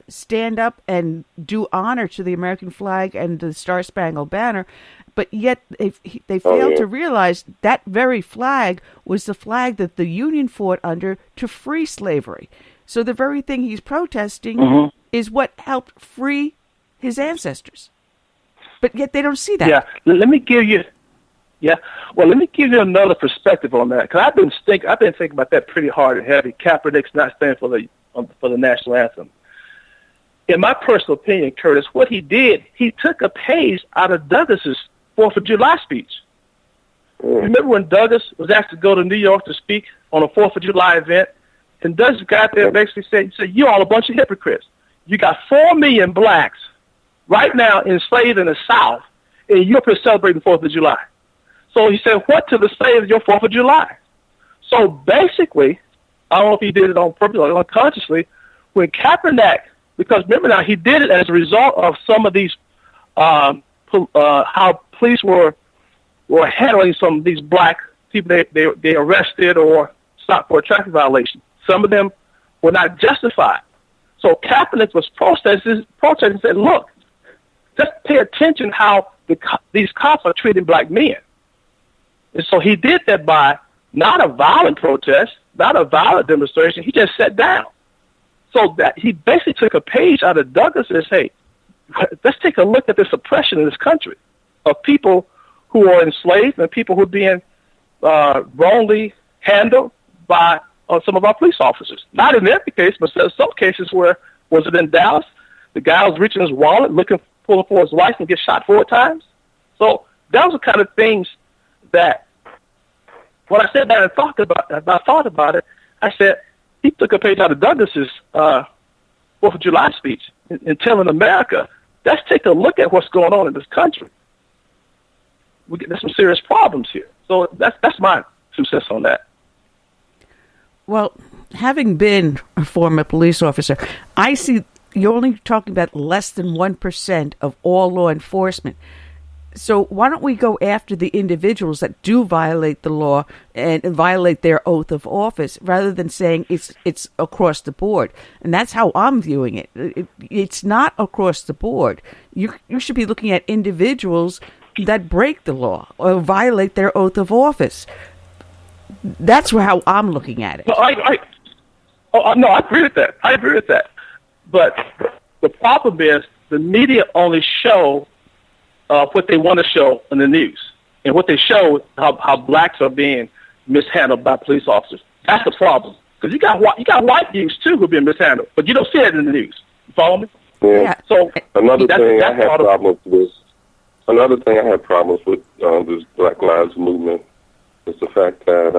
stand up and do honor to the American flag and the Star Spangled Banner, but yet they fail to realize that very flag was the flag that the Union fought under to free slavery. So the very thing he's protesting is what helped free his ancestors. But yet they don't see that. Yeah, let me give you another perspective on that, because I've been thinking about that pretty hard and heavy. Kaepernick's not standing for the national anthem. In my personal opinion, Curtis, what he did, he took a page out of Douglas's 4th of July speech. Remember when Douglas was asked to go to New York to speak on a 4th of July event, and Douglas got there and basically said, you're all a bunch of hypocrites. You got 4 million blacks right now enslaved in the South, and you're celebrating the 4th of July. So he said, what to the slave is your 4th of July? So basically, I don't know if he did it on purpose or unconsciously, when Kaepernick, because remember now, he did it as a result of some of these, how police were handling some of these black people they arrested or stopped for a traffic violation. Some of them were not justified. So Kaepernick was protesting and said, look, just pay attention how these cops are treating black men. And so he did that by not a violent protest, not a violent demonstration. He just sat down. So that he basically took a page out of Douglas and said, hey, let's take a look at this oppression in this country of people who are enslaved and people who are being wrongly handled by some of our police officers. Not in every case, but some cases where, was it in Dallas, the guy was reaching his wallet, pulling for his life and get shot 4 times. So that was the kind of things that when I sat down and thought about it, I said, he took a page out of Douglas's 4th of July speech and telling America, let's take a look at what's going on in this country. there's some serious problems here. So that's my 2 cents on that. Well, having been a former police officer, I see you're only talking about less than 1% of all law enforcement. So why don't we go after the individuals that do violate the law and violate their oath of office, rather than saying it's across the board? And that's how I'm viewing it. It's not across the board. You should be looking at individuals that break the law or violate their oath of office. That's how I'm looking at it. No, I agree with that. I agree with that. But the problem is the media only show what they want to show in the news, and what they show is how blacks are being mishandled by police officers. That's the problem, because you got white dudes too who are being mishandled, but you don't see it in the news. You follow me? Yeah. So another thing I have problems with this Black Lives Movement is the fact that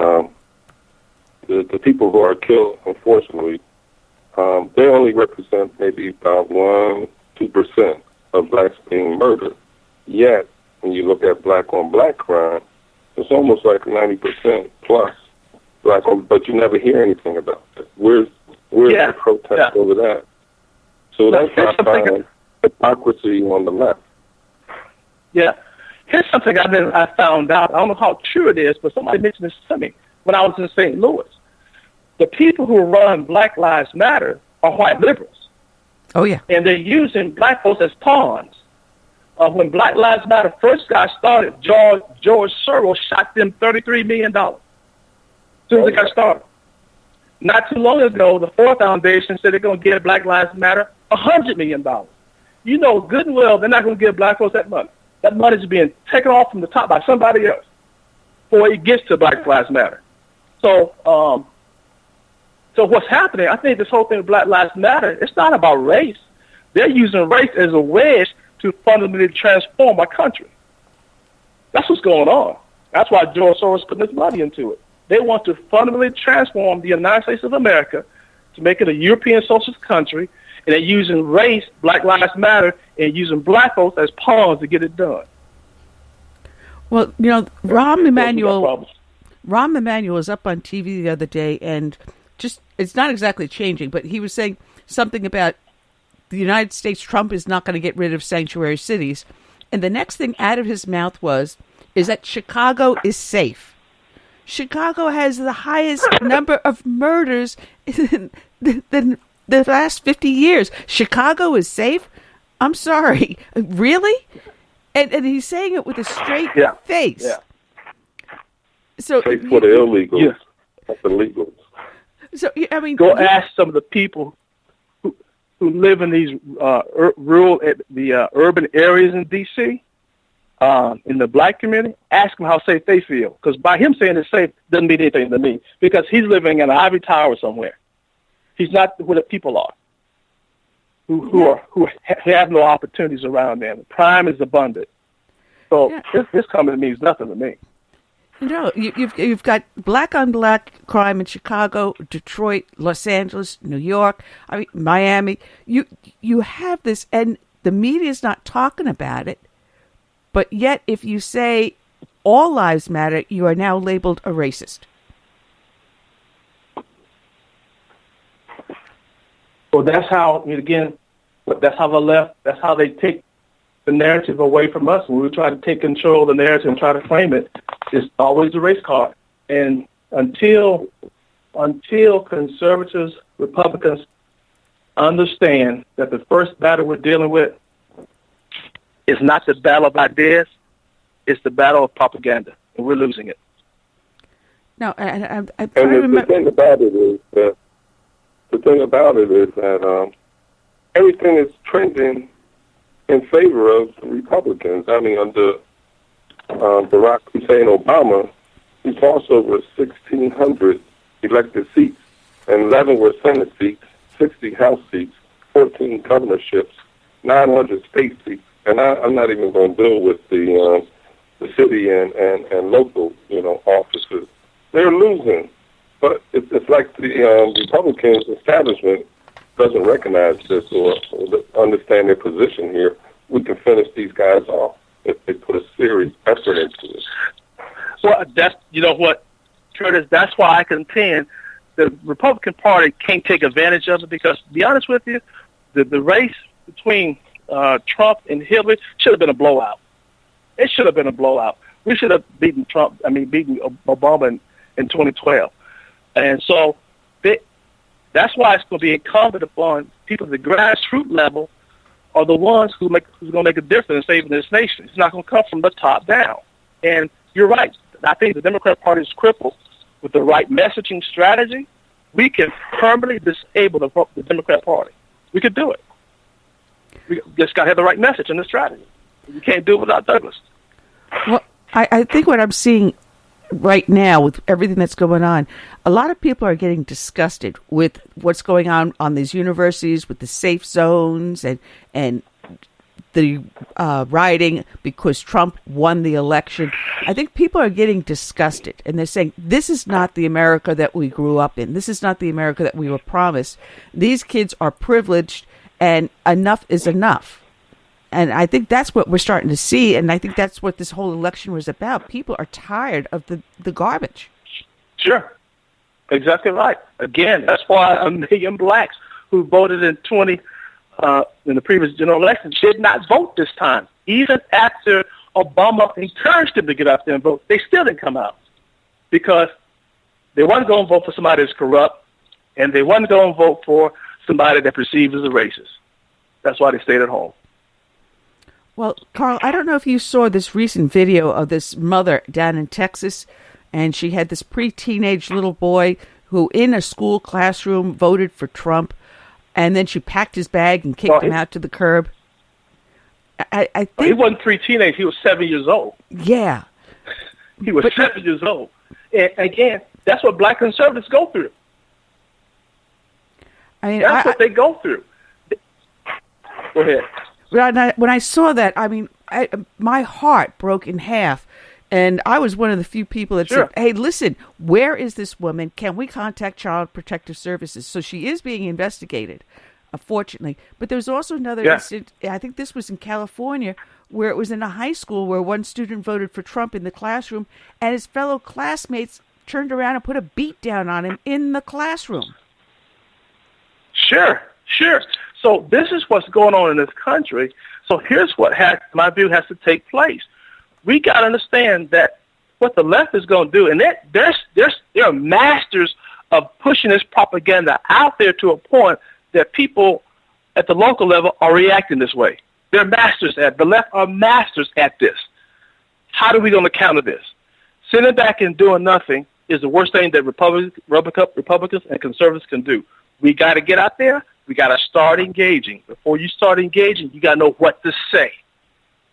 the people who are killed, unfortunately, they only represent maybe about 1-2% of blacks being murdered. Yet, when you look at black-on-black crime, it's almost like 90% plus black on, but you never hear anything about it. Where's the protest over that? So that's not hypocrisy on the left. Yeah. Here's something I found out. I don't know how true it is, but somebody mentioned this to me when I was in St. Louis. The people who run Black Lives Matter are white liberals. Oh, yeah. And they're using black folks as pawns. When Black Lives Matter first got started, George Soros shot them $33 million as soon as it got started. Not too long ago, the Ford Foundation said they're going to give Black Lives Matter $100 million. You know good and well they're not going to give black folks that money. That money is being taken off from the top by somebody else before it gets to Black Lives Matter. So what's happening, I think this whole thing with Black Lives Matter, it's not about race. They're using race as a wedge to fundamentally transform our country. That's what's going on. That's why George Soros is putting his money into it. They want to fundamentally transform the United States of America to make it a European socialist country, and they're using race, Black Lives Matter, and using black folks as pawns to get it done. Well, you know, Rahm Emanuel was up on TV the other day, and just, it's not exactly changing, but he was saying something about the United States, Trump is not going to get rid of sanctuary cities. And the next thing out of his mouth is that Chicago is safe. Chicago has the highest number of murders in the last 50 years. Chicago is safe? I'm sorry. Really? And he's saying it with a straight face. Yeah. So safe for the illegals. Yeah. Not the legals. So, I mean, go ask some of the people who live in these urban areas in D.C., in the black community, ask them how safe they feel. Because by him saying it's safe doesn't mean anything to me, because he's living in an ivory tower somewhere. He's not where the people are, who have no opportunities around them. Crime is abundant. So this comment means nothing to me. No, you've got black-on-black crime in Chicago, Detroit, Los Angeles, New York, Miami. You have this, and the media's not talking about it. But yet, if you say all lives matter, you are now labeled a racist. Well, that's how, that's how the left, that's how they take the narrative away from us. When we try to take control of the narrative and try to claim it, it's always a race card. And until conservatives, Republicans understand that the first battle we're dealing with is not the battle of ideas, it's the battle of propaganda, and we're losing it. No, the thing about it is that everything is trending in favor of Republicans. I mean, under Barack Hussein Obama, he lost over 1,600 elected seats, and 11 were Senate seats, 60 House seats, 14 governorships, 900 state seats. And I'm not even going to deal with the city and local, offices. They're losing. But it's like the Republicans establishment doesn't recognize this or understand their position here. We can finish these guys off. if they put a serious effort into it. Well, you know what, Curtis, that's why I contend the Republican Party can't take advantage of it because, to be honest with you, the race between Trump and Hillary should have been a blowout. It should have been a blowout. We should have beaten Obama in 2012. And so that's why it's going to be incumbent upon people at the grassroots level are the ones who's going to make a difference in saving this nation. It's not going to come from the top down. And you're right. I think the Democrat Party is crippled. With the right messaging strategy, we can permanently disable the Democrat Party. We could do it. We just got to have the right message and the strategy. You can't do it without Douglas. Well, I think what I'm seeing right now with everything that's going on, a lot of people are getting disgusted with what's going on these universities, with the safe zones and the rioting because Trump won the election. I think people are getting disgusted, and they're saying, this is not the America that we grew up in. This is not the America that we were promised. These kids are privileged, and enough is enough. And I think that's what we're starting to see, and I think that's what this whole election was about. People are tired of the garbage. Sure. Exactly right. Again, that's why 1 million blacks who voted in the previous general election did not vote this time. Even after Obama encouraged them to get out there and vote, they still didn't come out because they weren't going to vote for somebody that's corrupt, and they weren't going to vote for somebody that perceived as a racist. That's why they stayed at home. Well, Carl, I don't know if you saw this recent video of this mother down in Texas, and she had this pre-teenage little boy who in a school classroom voted for Trump, and then she packed his bag and kicked him out to the curb. I think he wasn't pre-teenage. He was 7 years old. Yeah. He was 7 years old. And again, that's what black conservatives go through. I mean, that's what they go through. Go ahead. When I saw that, I mean, my heart broke in half. And I was one of the few people that said, hey, listen, where is this woman? Can we contact Child Protective Services? So she is being investigated, unfortunately. But there's also another incident, I think this was in California, where it was in a high school where one student voted for Trump in the classroom, and his fellow classmates turned around and put a beat down on him in the classroom. Sure. So this is what's going on in this country. So here's what my view has to take place. We got to understand that what the left is going to do, and they're masters of pushing this propaganda out there to a point that people at the local level are reacting this way. They're masters the left are masters at this. How are we going to counter this? Sitting back and doing nothing is the worst thing that Republicans and conservatives can do. We got to get out there. We got to start engaging. Before you start engaging, you got to know what to say.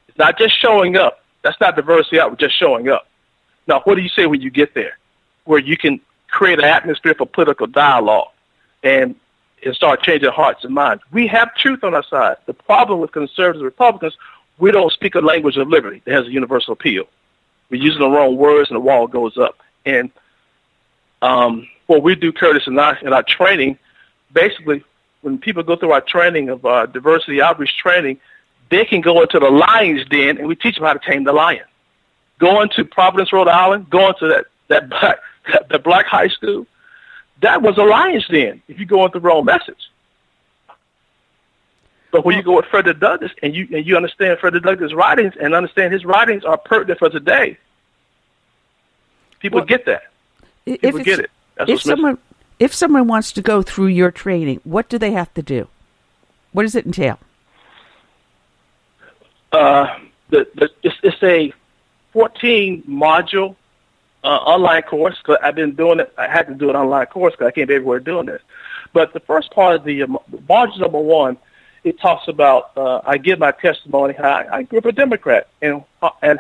It's not just showing up. That's not diversity out with just showing up. Now, what do you say when you get there? Where you can create an atmosphere for political dialogue and start changing hearts and minds. We have truth on our side. The problem with conservatives and Republicans, we don't speak a language of liberty that has a universal appeal. We're using the wrong words and the wall goes up. And what we do, Curtis, in our training, basically, when people go through our training of diversity outreach training, they can go into the lion's den, and we teach them how to tame the lion. Going to Providence, Rhode Island, going to that black high school, that was a lion's den if you go with the wrong message. But when you go with Frederick Douglass and you understand Frederick Douglass' writings and understand his writings are pertinent for today, people get that. People get it. That's what's missing. If someone wants to go through your training, what do they have to do? What does it entail? It's a 14-module online course. Cause I've been doing it. I had to do an online course because I can't be everywhere doing this. But the first part of the module number 1, it talks about I give my testimony how I grew up a Democrat and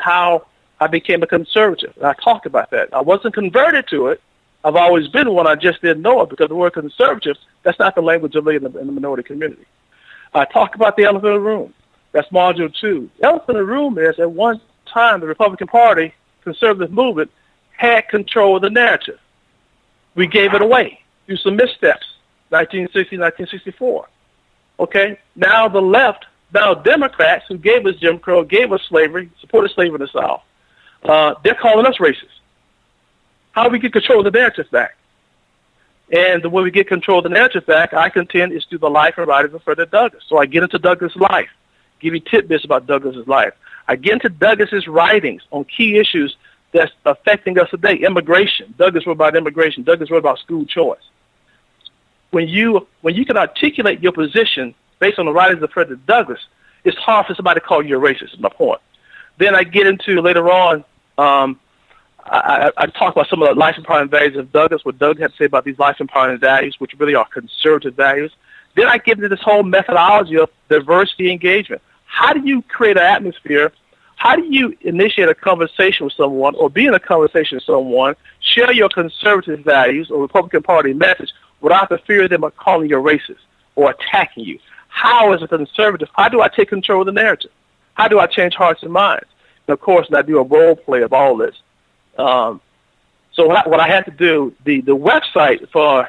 how I became a conservative. And I talked about that. I wasn't converted to it. I've always been one. I just didn't know it because the word conservative, that's not the language of in the minority community. I talk about the elephant in the room. That's module 2. The elephant in the room is at one time the Republican Party, conservative movement, had control of the narrative. We gave it away through some missteps, 1960, 1964. Okay? Now the left Now, Democrats who gave us Jim Crow, gave us slavery, supported slavery in the South, they're calling us racist. How do we get control of the narrative back? And the way we get control of the narrative back, I contend, is through the life and writings of Frederick Douglass. So I get into Douglass' life, give you tidbits about Douglass' life. I get into Douglass' writings on key issues that's affecting us today. Immigration. Douglass wrote about immigration. Douglass wrote about school choice. When you can articulate your position based on the writings of Frederick Douglass, it's hard for somebody to call you a racist, is my point. Then I get into, later on, I talk about some of the life-empowering values of Douglass, what Doug had to say about these life-empowering values, which really are conservative values. Then I get into this whole methodology of diversity engagement. How do you create an atmosphere? How do you initiate a conversation with someone or be in a conversation with someone, share your conservative values or Republican Party message without the fear of them calling you a racist or attacking you? How, as a conservative, how do I take control of the narrative? How do I change hearts and minds? And, of course, I do a role play of all this. So what I had to do, the website for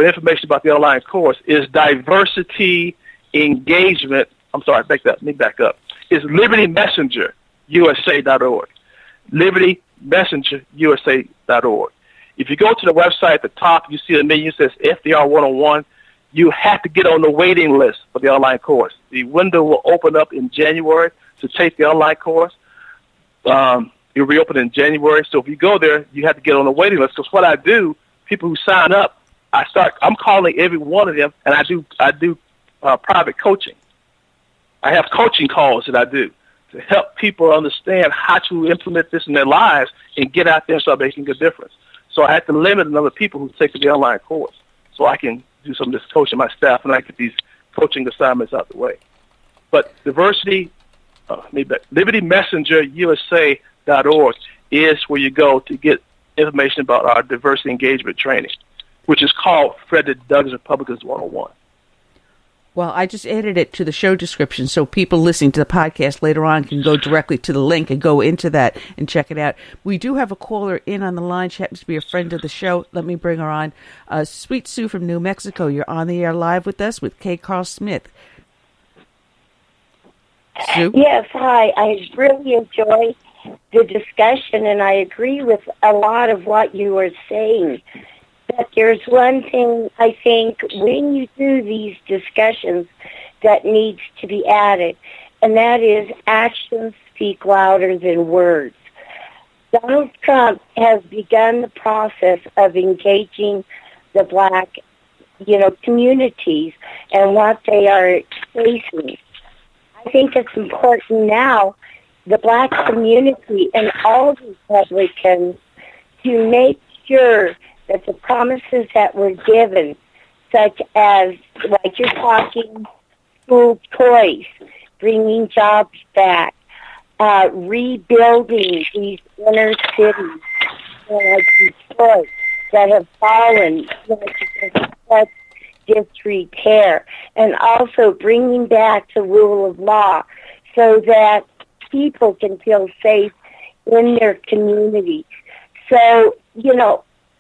information about the online course is diversity engagement. I'm sorry, back up. It's libertymessengerusa.org. libertymessengerusa.org. If you go to the website at the top, you see a menu that says FDR 101. You have to get on the waiting list for the online course. The window will open up in January to take the online course. It'll reopen in January. So if you go there, you have to get on the waiting list. Because what I do, people who sign up, I'm calling every one of them, and I do private coaching. I have coaching calls that I do to help people understand how to implement this in their lives and get out there and start making a difference. So I had to limit the number of people who take the online course so I can do some of this coaching my staff and I get these coaching assignments out the way. But libertymessengerusa.org is where you go to get information about our diversity engagement training, which is called Frederick Douglass Republicans 101. Well, I just added it to the show description so people listening to the podcast later on can go directly to the link and go into that and check it out. We do have a caller in on the line. She happens to be a friend of the show. Let me bring her on. Sweet Sue from New Mexico. You're on the air live with us with KCarl Smith. Sue? Yes, hi. I really enjoy the discussion, and I agree with a lot of what you were saying. But there's one thing I think when you do these discussions that needs to be added, and that is actions speak louder than words. Donald Trump has begun the process of engaging the black, communities and what they are facing. I think it's important now, the black community and all Republicans, to make sure that the promises that were given, such as, like you're talking, school choice, bringing jobs back, rebuilding these inner cities like Detroit that have fallen because of such disrepair, and also bringing back the rule of law so that people can feel safe in their communities. So,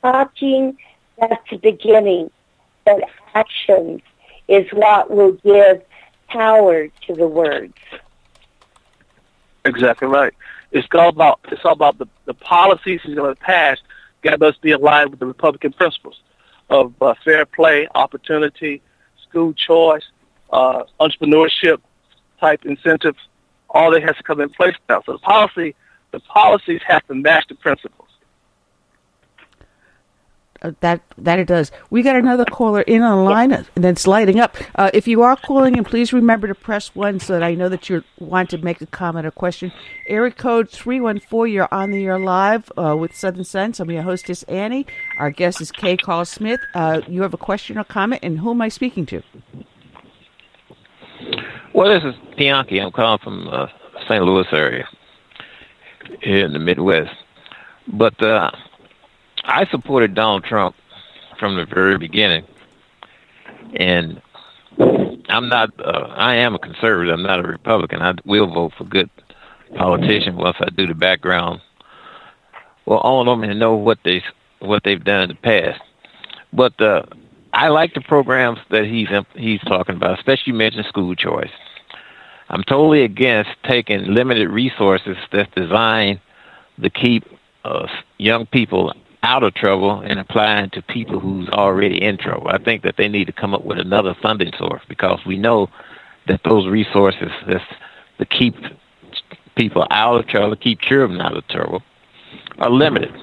talking, that's the beginning, but action is what will give power to the words. Exactly right. It's all about the policies he's going to pass. Got us be aligned with the Republican principles of fair play, opportunity, school choice, entrepreneurship type incentives. All that has to come in place now. So the policies have to match the principles. That it does. We got another caller in on the line, and it's lighting up. If you are calling in, please remember to press 1 so that I know that you want to make a comment or question. Area code 314, you're on the air live with Southern Sense. I'm your hostess, Annie. Our guest is KCarl Smith. You have a question or comment, and who am I speaking to? Well, this is Bianchi. I'm calling from St. Louis area here in the Midwest. But I supported Donald Trump from the very beginning, and I am a conservative. I'm not a Republican. I will vote for good politicians once I do the background. Well, all of them and know what they've done in the past. But I like the programs that he's talking about, especially you mentioned school choice. I'm totally against taking limited resources that's designed to keep young people out of trouble and applying to people who's already in trouble. I think that they need to come up with another funding source, because we know that those resources that's to keep people out of trouble, keep children out of trouble, are limited.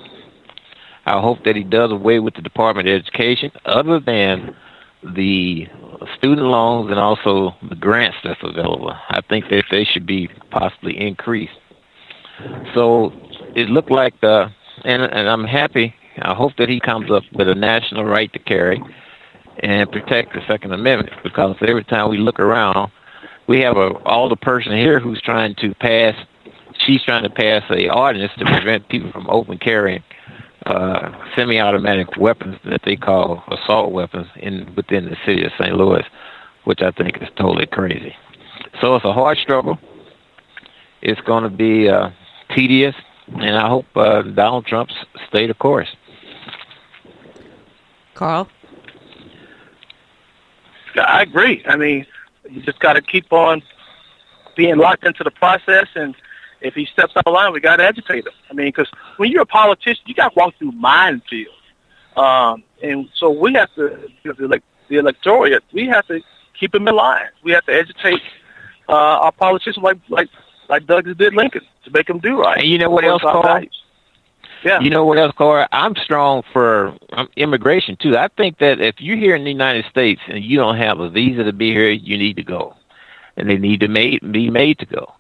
I hope that he does away with the Department of Education, other than the student loans and also the grants that's available. I think that they should be possibly increased. So it looked like, and I'm happy, I hope that he comes up with a national right to carry and protect the Second Amendment, because every time we look around, we have an older person here who's trying to pass a ordinance to prevent people from open carrying semi-automatic weapons that they call assault weapons within the city of St. Louis, which I think is totally crazy. So it's a hard struggle. It's going to be tedious, and I hope Donald Trump stay the course. Carl? I agree. I mean, you just got to keep on being locked into the process, and if he steps out of line, we got to educate him. I mean, because when you're a politician, you got to walk through minefields. And so we have to, the electorate, we have to keep him in line. We have to educate our politicians like Douglas did Lincoln, to make him do right. And you know what else, Carl? Yeah. You know what else, Carl? I'm strong for immigration, too. I think that if you're here in the United States and you don't have a visa to be here, you need to go. And they need to be made to go.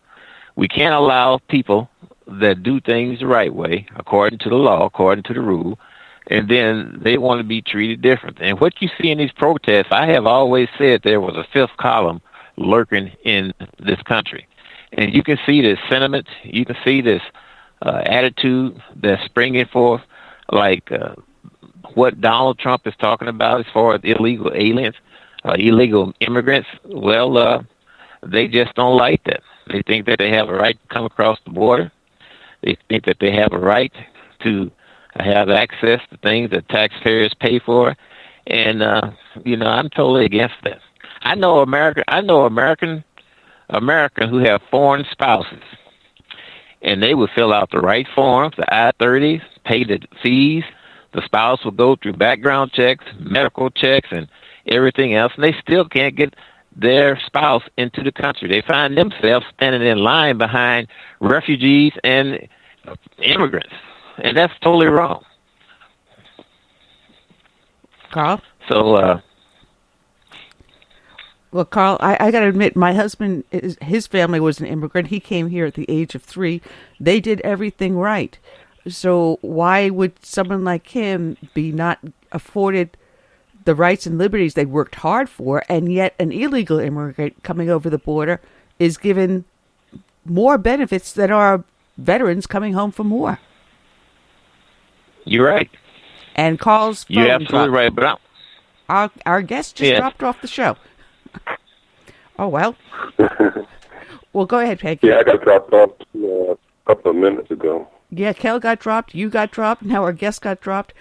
We can't allow people that do things the right way, according to the law, according to the rule, and then they want to be treated different. And what you see in these protests, I have always said there was a fifth column lurking in this country. And you can see this sentiment, you can see this attitude that's springing forth, like what Donald Trump is talking about as far as illegal aliens, illegal immigrants. Well, they just don't like that. They think that they have a right to come across the border. They think that they have a right to have access to things that taxpayers pay for. And, I'm totally against that. I know American who have foreign spouses, and they would fill out the right forms, the I-30s, pay the fees. The spouse will go through background checks, medical checks, and everything else, and they still can't get their spouse into the country. They find themselves standing in line behind refugees and immigrants, and that's totally wrong. Carl? So, well, Carl, I got to admit, my husband, his family was an immigrant. He came here at the age of 3. They did everything right. So why would someone like him be not afforded the rights and liberties they worked hard for, and yet an illegal immigrant coming over the border is given more benefits than our veterans coming home from war? You're right. And Carl's phone You're absolutely right, but our guest just dropped off the show. Oh, well. Well, go ahead, Peg. Yeah, I got dropped off a couple of minutes ago. Yeah, Kel got dropped, you got dropped, now our guest got dropped.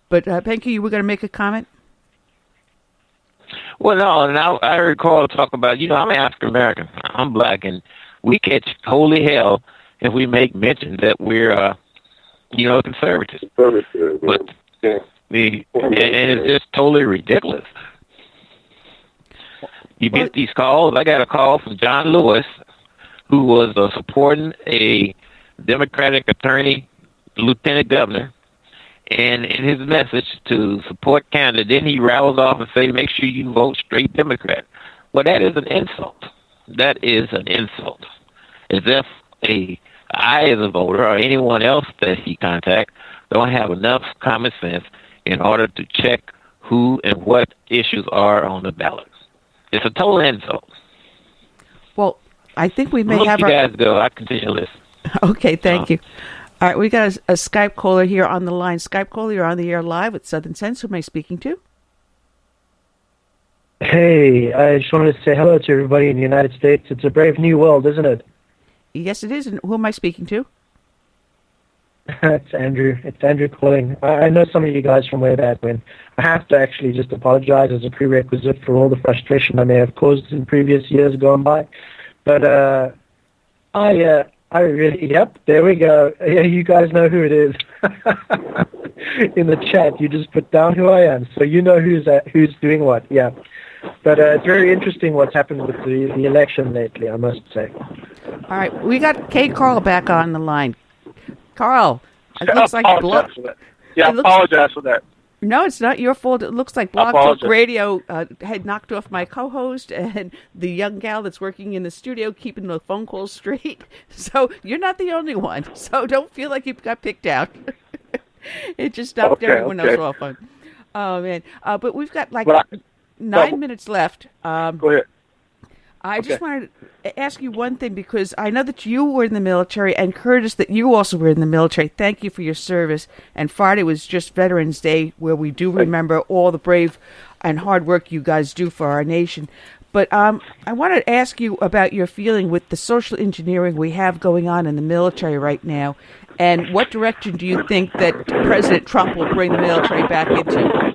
But, Penky, you were going to make a comment? Well, no, and I recall talk about, I'm African-American, I'm black, and we catch holy hell if we make mention that we're, conservatives. But, and it's just totally ridiculous. You get these calls. I got a call from John Lewis, who was supporting a Democratic attorney, lieutenant governor, and in his message to support Canada, then he rattles off and say, make sure you vote straight Democrat. Well, that is an insult. That is an insult. As if I, as a voter, or anyone else that he contacts, don't have enough common sense in order to check who and what issues are on the ballot. It's a total insult. Well, I think we may Look, have you guys go. I continue to listen. Okay, thank you. All right, we got a Skype caller here on the line. Skype caller, you're on the air live with Southern Sense. Who am I speaking to? Hey, I just wanted to say hello to everybody in the United States. It's a brave new world, isn't it? Yes, it is. And who am I speaking to? It's Andrew. It's Andrew calling. I know some of you guys from way back when. I have to actually just apologize as a prerequisite for all the frustration I may have caused in previous years gone by. But I really, yep, there we go. Yeah, you guys know who it is. In the chat, you just put down who I am, so you know who's doing what. Yeah, but it's very interesting what's happened with the election lately, I must say. All right, we got KCarl back on the line. Carl, it looks like apologize for that. Yeah, I apologize for that. No, it's not your fault. It looks like Blog Talk Radio had knocked off my co-host and the young gal that's working in the studio keeping the phone calls straight. So you're not the only one. So don't feel like you got picked out. It just stopped everyone else off on. Oh, man. But we've got like 9 minutes left. Go ahead. I just wanted to ask you one thing, because I know that you were in the military, and Curtis, that you also were in the military. Thank you for your service. And Friday was just Veterans Day, where we do remember all the brave and hard work you guys do for our nation. But I wanted to ask you about your feeling with the social engineering we have going on in the military right now, and what direction do you think that President Trump will bring the military back into?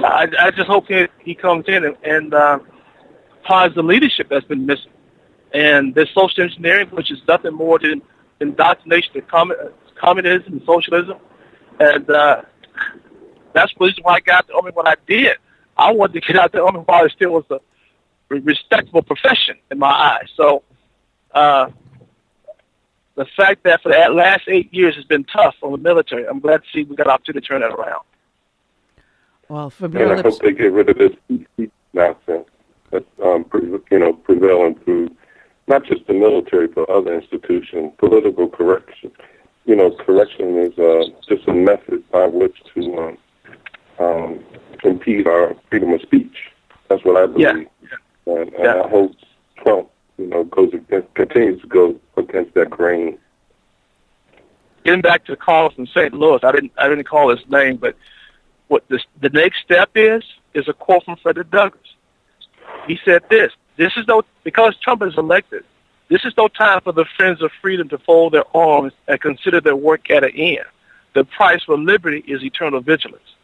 I just hope he comes in and applies the leadership that's been missing. And this social engineering, which is nothing more than indoctrination to communism and socialism. And that's the reason why I got the Army when I did. I wanted to get out the Army while it still was a respectable profession in my eyes. So the fact that for the last 8 years has been tough on the military, I'm glad to see we got an opportunity to turn that around. Well, from your lips, I hope they get rid of this nonsense that's prevailing through not just the military but other institutions. Political correction, correction is just a method by which to impede our freedom of speech. That's what I believe, and I hope Trump, continues to go against that grain. Getting back to the caller from St. Louis, I didn't call his name, but what the next step is a quote from Frederick Douglass. He said this is because Trump is elected, this is no time for the friends of freedom to fold their arms and consider their work at an end. The price for liberty is eternal vigilance.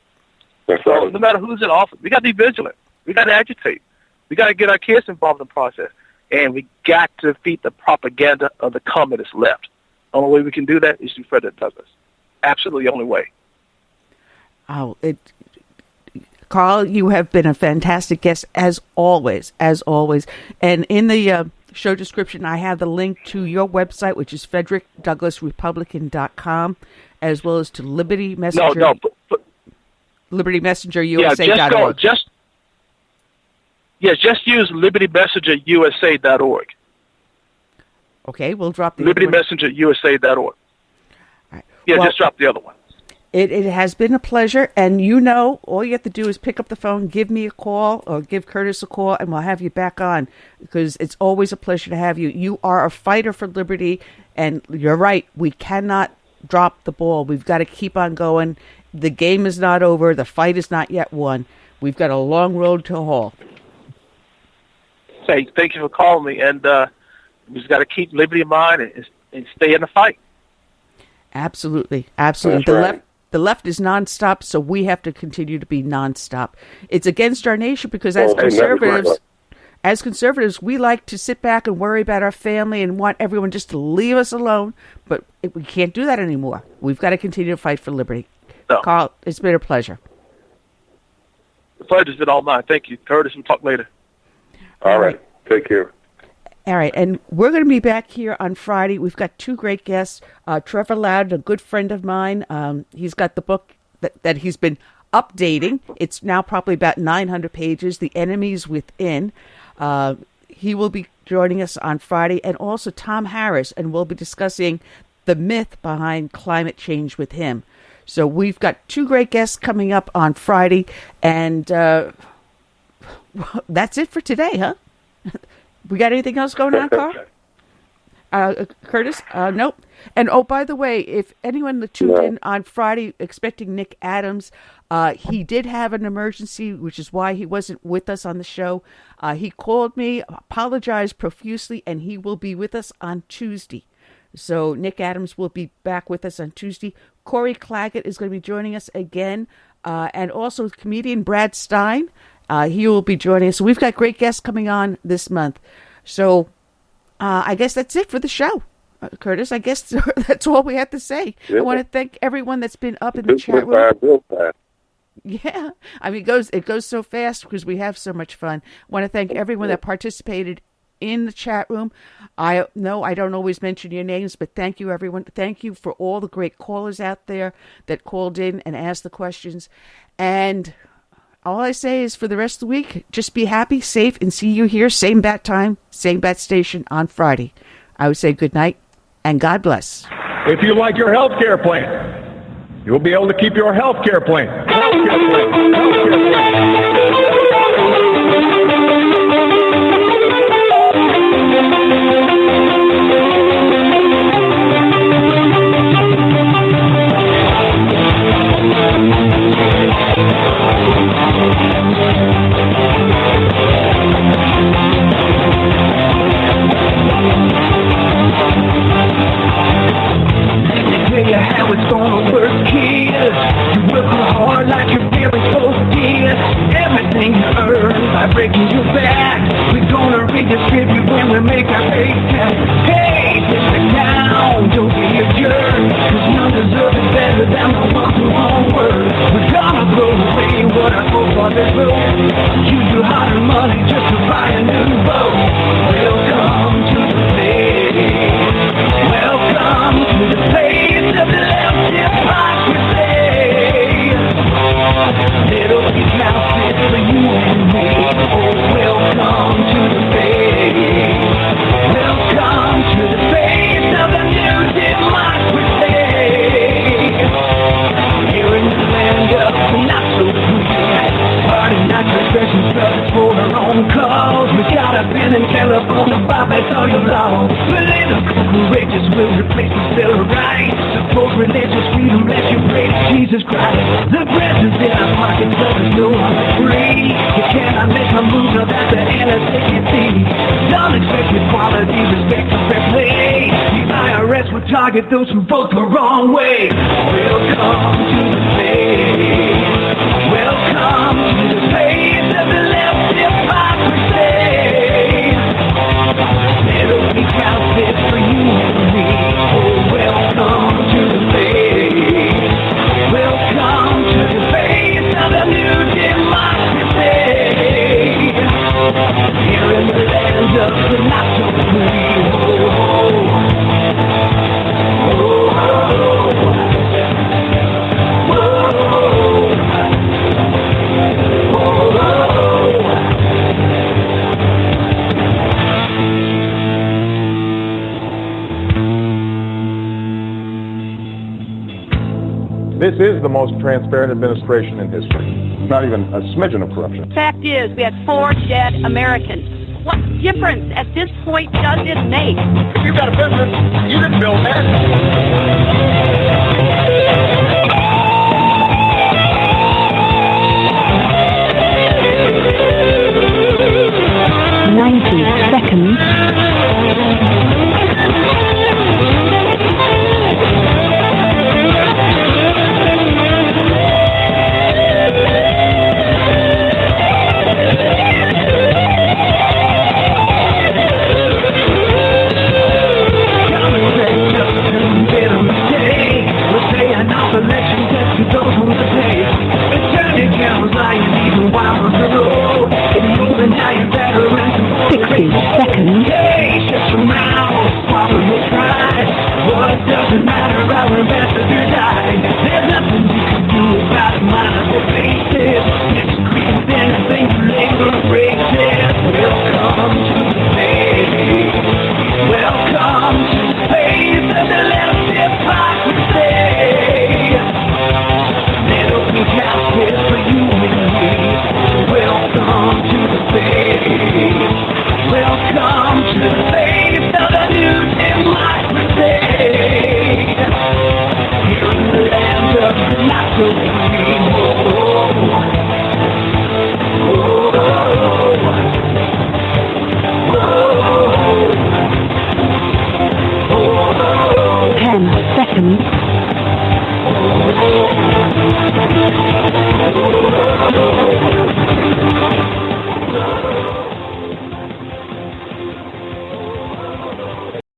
So no matter who's in office, we got to be vigilant. We got to agitate. We got to get our kids involved in the process. And we got to defeat the propaganda of the communist left. The only way we can do that is through Frederick Douglass. Absolutely the only way. Oh, Carl, you have been a fantastic guest as always. And in the show description, I have the link to your website, which is FrederickDouglassRepublican.com, as well as to Liberty Messenger. Liberty Messenger USA.org. Just use LibertyMessengerUSA.org. Okay, we'll drop the LibertyMessengerUSA.org. Right. Just drop the other one. It has been a pleasure, and all you have to do is pick up the phone, give me a call, or give Curtis a call, and we'll have you back on, because it's always a pleasure to have you. You are a fighter for liberty, and you're right, we cannot drop the ball. We've got to keep on going. The game is not over. The fight is not yet won. We've got a long road to haul. Thank you for calling me, and we just got to keep liberty in mind and stay in the fight. Absolutely. The left is nonstop, so we have to continue to be nonstop. It's against our nation, because as conservatives, we like to sit back and worry about our family and want everyone just to leave us alone. But we can't do that anymore. We've got to continue to fight for liberty. No. Carl, it's been a pleasure. The pleasure's been all mine. Thank you, Curtis. We'll talk later. All right. Take care. All right, and we're going to be back here on Friday. We've got two great guests. Trevor Loud, a good friend of mine. He's got the book that he's been updating. It's now probably about 900 pages, The Enemies Within. He will be joining us on Friday, and also Tom Harris, and we'll be discussing the myth behind climate change with him. So we've got two great guests coming up on Friday, and that's it for today, huh? We got anything else going on, Carl? Curtis? Nope. And by the way, if anyone that tuned in on Friday expecting Nick Adams, he did have an emergency, which is why he wasn't with us on the show. He called me, apologized profusely, and he will be with us on Tuesday. So Nick Adams will be back with us on Tuesday. Corey Claggett is going to be joining us again, and also comedian Brad Stein. He will be joining us. So we've got great guests coming on this month. So I guess that's it for the show. Curtis, I guess that's all we have to say. Yeah. I want to thank everyone that's been up in the chat room. Yeah, I mean, it goes so fast because we have so much fun. I want to thank everyone that participated in the chat room. I know I don't always mention your names, but thank you, everyone. Thank you for all the great callers out there that called in and asked the questions. And all I say is for the rest of the week, just be happy, safe, and see you here, same bat time, same bat station on Friday. I would say good night and God bless. If you like your health care plan, you'll be able to keep your health care plan. How it's gonna work, kid. You work hard like your parents both did. Everything you earn by breaking your back, we're gonna redistribute when we make our paycheck. Hey, take the down, don't be a jerk, cause none deserve it better than the ones who won't work. We're gonna blow away what I hope for this road. Use your hard money just to buy a new boat. Welcome to the place. Welcome to the place of the left hypocrisy. Little bit mouse for you and me. Oh, welcome to the face. Welcome to the face of the new democracy. Here in the land of the not so free. Party not transgression, brothers for their own cause. We got a pen and telephone to bypass all your laws. Political courageous will replace the civil rights. Support religious freedom, let you praise Jesus Christ. The presence in our pockets, brothers know I'm free. You cannot make a move without the NSAC. Don't expect equality, respect for fair play. The IRS will target those who vote the wrong way. Welcome to the place. Welcome to the place of the left hypocrisy. It'll be counted for you and me. Oh, welcome to the face. Welcome to the face of the new democracy. Here in the land of the not so free. This is the most transparent administration in history. Not even a smidgen of corruption. Fact is, we had 4 dead Americans. What difference at this point does it make? If you've got a business, you can build that.